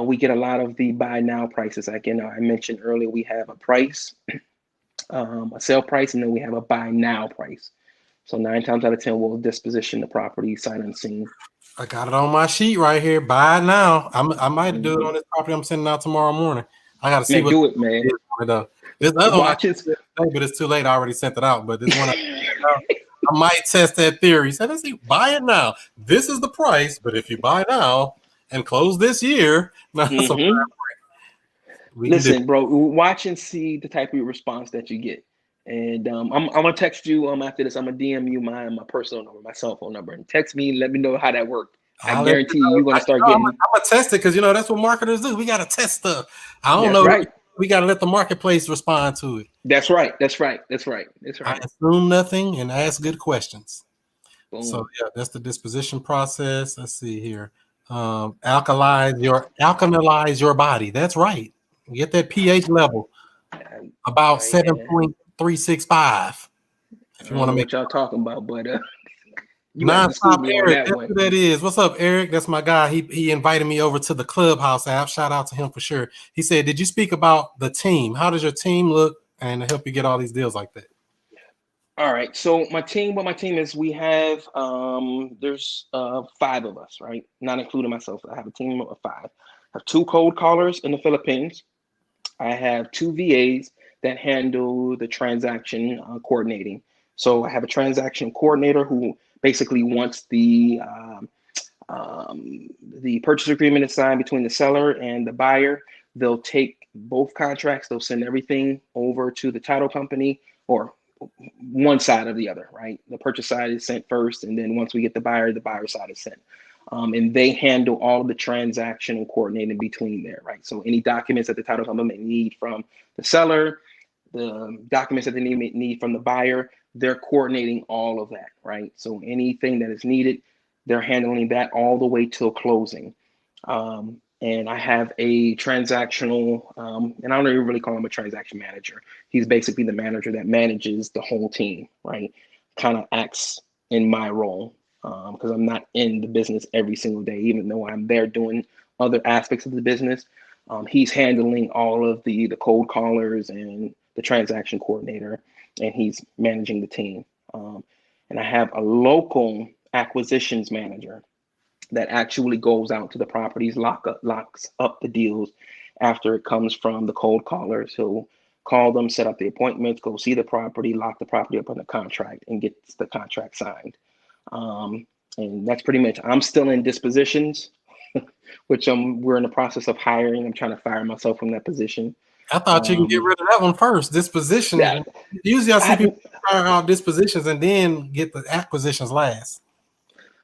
we get a lot of the buy now prices. Like, I mentioned earlier, we have a price, a sale price, and then we have a buy now price. So 9 times out of 10, we'll disposition the property sight unseen. I got it on my sheet right here. Buy now. I might do it on this property I'm sending out tomorrow morning. I got to see what do it, man. This other one, but it's too late. I already sent it out. But this one, I might test that theory. So let's see, buy it now. This is the price, but if you buy now and close this year, listen, bro, watch and see the type of response that you get. And I'm gonna text you after this. I'm gonna DM you my personal number, my cell phone number, and text me. Let me know how that worked. I guarantee you're gonna start getting. I'm gonna test it because that's what marketers do. We gotta test stuff. I don't know. Right. We gotta let the marketplace respond to it. That's right. I assume nothing and ask good questions. Boom. So yeah, that's the disposition process. Let's see here. Alkalize your body. That's right. Get that pH level about 7.365. If you want to make what y'all talking about, but non-stop Eric, that's who that is. What's up, Eric? That's my guy. He invited me over to the Clubhouse app. Shout out to him for sure. He said, "Did you speak about the team? How does your team look, and help you get all these deals like that?" All right. So what my team is, we have there's 5 of us, right? Not including myself. I have a team of 5. I have 2 cold callers in the Philippines. I have 2 VAs that handle the transaction coordinating. So I have a transaction coordinator who basically wants the purchase agreement signed between the seller and the buyer. They'll take both contracts. They'll send everything over to the title company, or one side or the other, right? The purchase side is sent first, and then once we get the buyer side is sent. And they handle all of the transaction and coordinating between there, right? So any documents that the title company may need from the seller, the documents that they need from the buyer, they're coordinating all of that, right? So anything that is needed, they're handling that all the way till closing. And I have a transactional, and I don't even really call him a transaction manager. He's basically the manager that manages the whole team, right? Kind of acts in my role, because I'm not in the business every single day, even though I'm there doing other aspects of the business. He's handling all of the cold callers and the transaction coordinator, and he's managing the team. And I have a local acquisitions manager that actually goes out to the properties, locks up the deals after it comes from the cold callers. He'll call them, set up the appointments, go see the property, lock the property up on the contract, and gets the contract signed. And that's pretty much. I'm still in dispositions, which we're in the process of hiring. I'm trying to fire myself from that position. I thought you can get rid of that one first. Disposition. Yeah. Usually I see people fire out dispositions and then get the acquisitions last.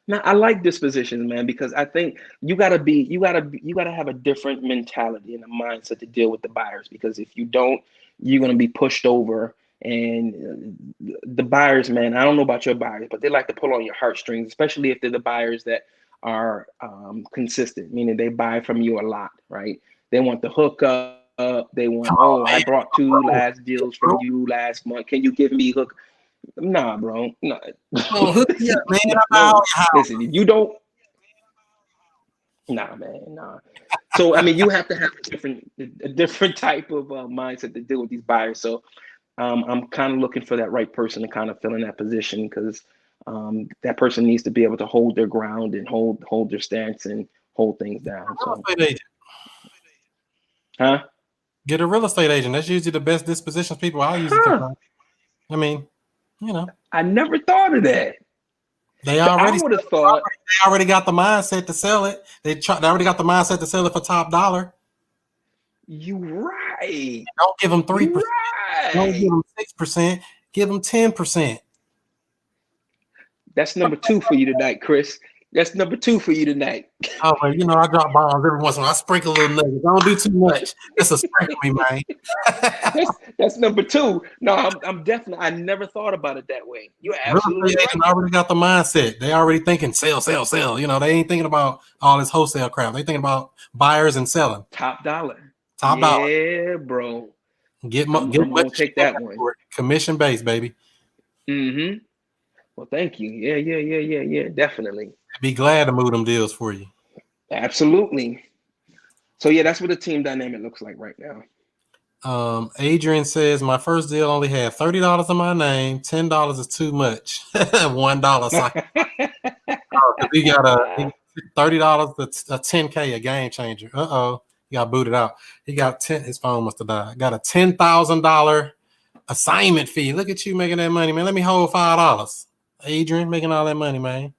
Now, I like dispositions, man, because I think you gotta have a different mentality and a mindset to deal with the buyers. Because if you don't, you're gonna be pushed over. And the buyers, man, I don't know about your buyers, but they like to pull on your heartstrings, especially if they're the buyers that are consistent, meaning they buy from you a lot, right? They want the hookup. They want, I brought 2 last deals from you last month. Can you give me hook? Nah, bro. Nah. Yeah, man, listen, you don't. Nah, man. Nah. So I mean, you have to have a different type of mindset to deal with these buyers. So I'm kind of looking for that right person to kind of fill in that position, because that person needs to be able to hold their ground and hold their stance and hold things down. So. Huh? Get a real estate agent. That's usually the best dispositions people I usually can find. I mean, you know, I never thought of that. they I already would have thought they already got the mindset to sell it. They already got the mindset to sell it for top dollar. you right. Don't give them 3%. You Don't give right. them 6%. Give them 10%. That's number 2 for you tonight, Chris. That's number 2 for you tonight. Oh, well, you know, I drop bombs every once in a while. I sprinkle a little nuggets. Don't do too much. It's a sprinkle me, man. That's number 2. No, I'm definitely. I never thought about it that way. You're Real absolutely estate agent right. already got the mindset. They already thinking sell, sell, sell. You know, they ain't thinking about all this wholesale crap. They thinking about buyers and selling. Top dollar. Top dollar. Yeah, bro. Get I'm gonna take that one. Commission based, baby. Mm-hmm. Well, thank you. Yeah. Definitely. Be glad to move them deals for you. Absolutely. So yeah, that's what the team dynamic looks like right now. Adrian says my first deal only had $30 in my name. $10 is too much. $1. He got a $30 a 10K, a game changer. He got booted out. He got his phone must have died. Got a $10,000 assignment fee. Look at you making that money, man. Let me hold $5. Adrian making all that money, man.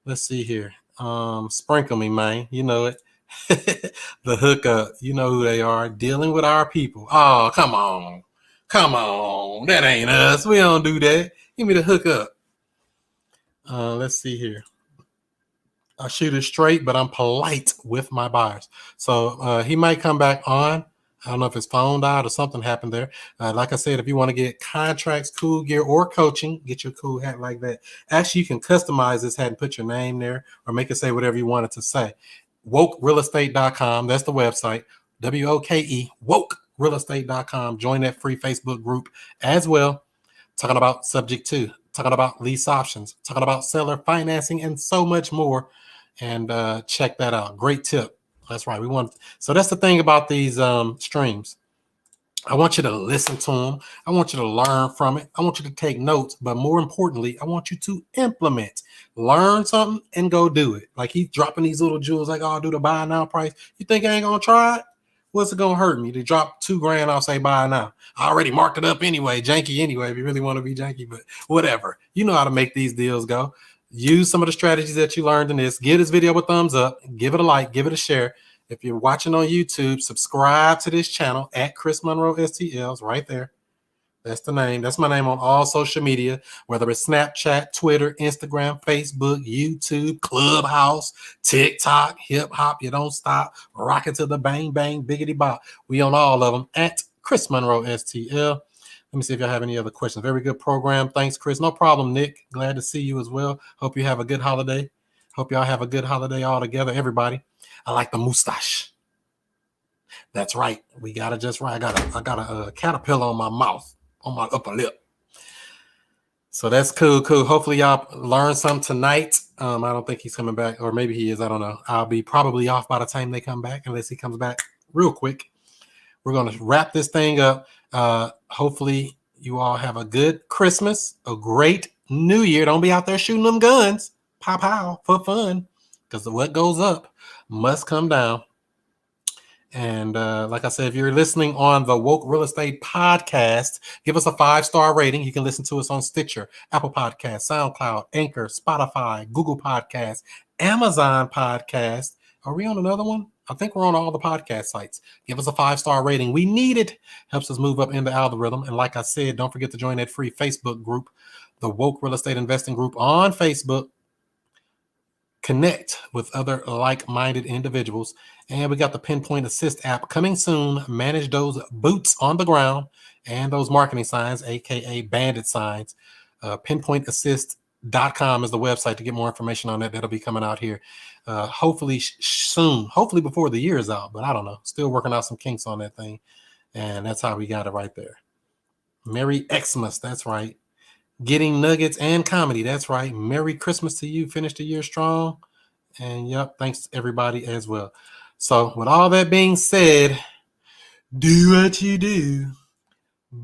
Let's see here. Sprinkle me, man. You know it. The hookup. You know who they are. Dealing with our people. Oh, come on. Come on. That ain't us. We don't do that. Give me the hookup. Let's see here. I shoot it straight, but I'm polite with my buyers. So he might come back on. I don't know if his phone died or something happened there. Like I said, if you want to get contracts, cool gear, or coaching, get your cool hat like that. Actually, you can customize this hat and put your name there or make it say whatever you want it to say. WokeRealEstate.com. That's the website. WOKE, WokeRealEstate.com. Join that free Facebook group as well. Talking about subject to, talking about lease options, talking about seller financing, and so much more. And check that out. Great tip. That's right. So that's the thing about these streams. I want you to listen to them. I want you to learn from it. I want you to take notes, but more importantly, I want you to implement. Learn something and go do it. Like he's dropping these little jewels, like, oh, I'll do the buy now price. You think I ain't gonna try it? What's it gonna hurt me to drop $2,000? I'll say buy now. I already marked it up anyway, janky anyway. If you really want to be janky, but whatever. You know how to make these deals go. Use some of the strategies that you learned in this. Give this video a thumbs up. Give it a like. Give it a share. If you're watching on YouTube, subscribe to this channel at ChrisMonroeSTL. It's right there. That's the name. That's my name on all social media, whether it's Snapchat, Twitter, Instagram, Facebook, YouTube, Clubhouse, TikTok, hip hop. You don't stop. Rock it to the bang, bang, biggity bop. We on all of them at ChrisMonroeSTL. Let me see if y'all have any other questions. Very good program. Thanks, Chris. No problem, Nick. Glad to see you as well. Hope you have a good holiday. Hope y'all have a good holiday all together, everybody. I like the mustache. That's right. We got it just right. I got a caterpillar on my mouth, on my upper lip. So that's cool. Hopefully y'all learn some tonight. I don't think he's coming back, or maybe he is. I don't know. I'll be probably off by the time they come back, unless he comes back real quick. We're going to wrap this thing up. Hopefully you all have a good Christmas, a great New Year. Don't be out there shooting them guns. Pow, pow, for fun. Because what goes up must come down. And like I said, if you're listening on the Woke Real Estate Podcast, give us a 5-star rating. You can listen to us on Stitcher, Apple Podcasts, SoundCloud, Anchor, Spotify, Google Podcasts, Amazon Podcasts. Are we on another one? I think we're on all the podcast sites. Give us a 5-star rating. We need it. Helps us move up in the algorithm. And like I said, don't forget to join that free Facebook group, the Woke Real Estate Investing Group on Facebook. Connect with other like-minded individuals. And we got the Pinpoint Assist app coming soon. Manage those boots on the ground and those marketing signs, aka bandit signs. PinpointAssist.com is the website to get more information on that. That'll be coming out here hopefully soon, hopefully before the year is out, but I don't know. Still working out some kinks on that thing. And that's how we got it right there. Merry Xmas, that's right. Getting nuggets and comedy, that's right. Merry Christmas to you. Finish the year strong. And yep, thanks to everybody as well. So with all that being said, do what you do.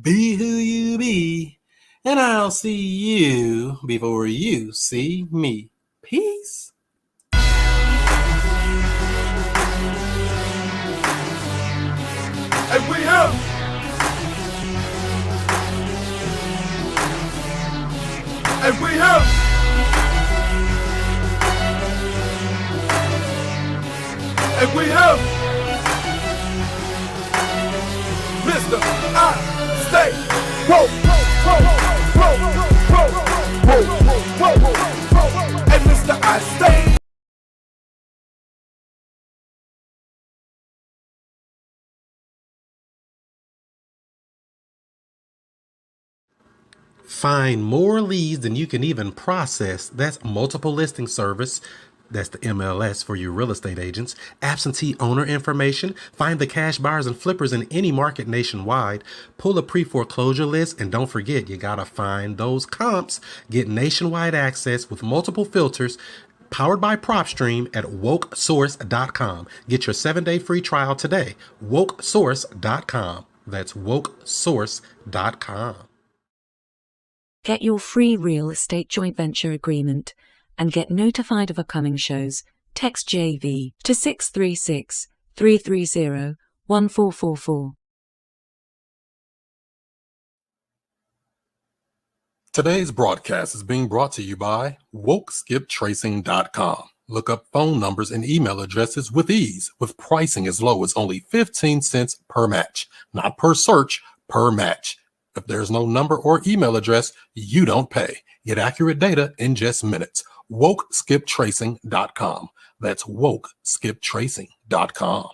Be who you be. And I'll see you before you see me. Peace. And we here. And we here. And we here. Mr. I stay woke. And Mr. I stay. Find more leads than you can even process. That's multiple listing service. That's the MLS for you real estate agents. Absentee owner information. Find the cash buyers and flippers in any market nationwide. Pull a pre-foreclosure list. And don't forget, you gotta find those comps. Get nationwide access with multiple filters. Powered by PropStream at wokesource.com. Get your 7-day free trial today. wokesource.com. That's wokesource.com. Get your free real estate joint venture agreement and get notified of upcoming shows. Text JV to 636-330-1444. Today's broadcast is being brought to you by WokeSkipTracing.com. Look up phone numbers and email addresses with ease, with pricing as low as only 15 cents per match. Not per search, per match. If there's no number or email address, you don't pay. Get accurate data in just minutes. WokeSkipTracing.com. That's WokeSkipTracing.com.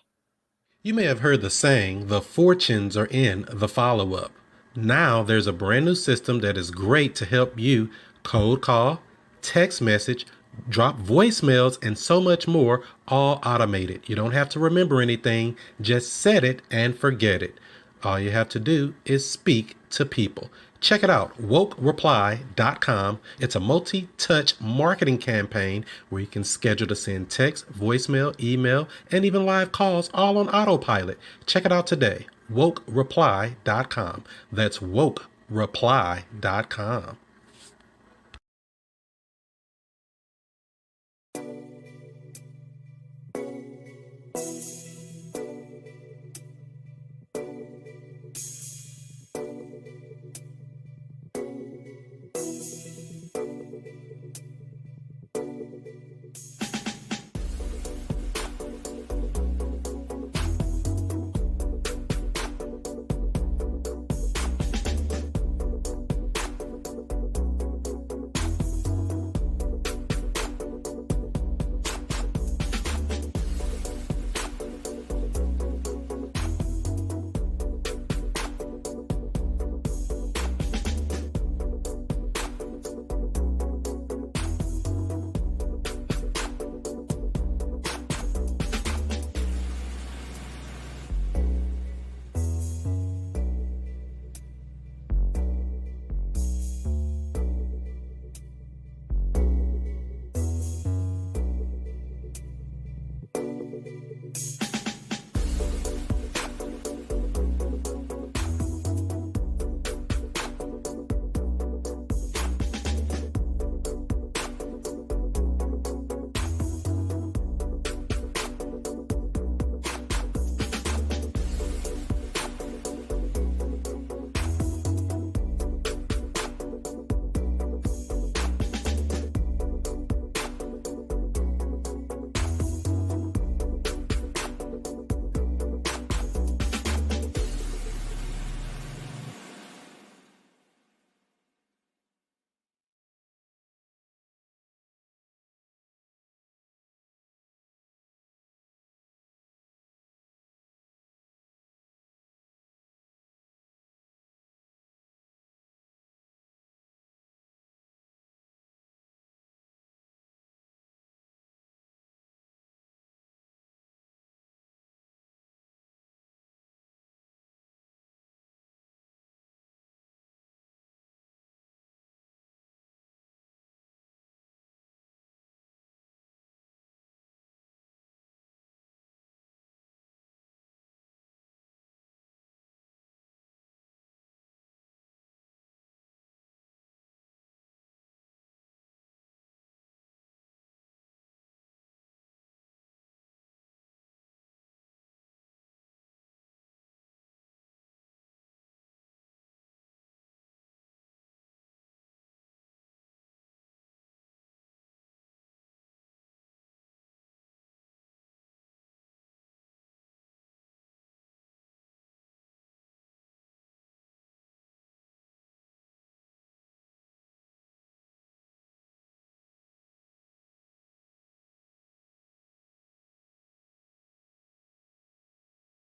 You may have heard the saying, the fortunes are in the follow-up. Now there's a brand new system that is great to help you cold call, text message, drop voicemails, and so much more, all automated. You don't have to remember anything. Just set it and forget it. All you have to do is speak to people. Check it out, wokereply.com. It's a multi-touch marketing campaign where you can schedule to send text, voicemail, email, and even live calls all on autopilot. Check it out today, wokereply.com. That's wokereply.com.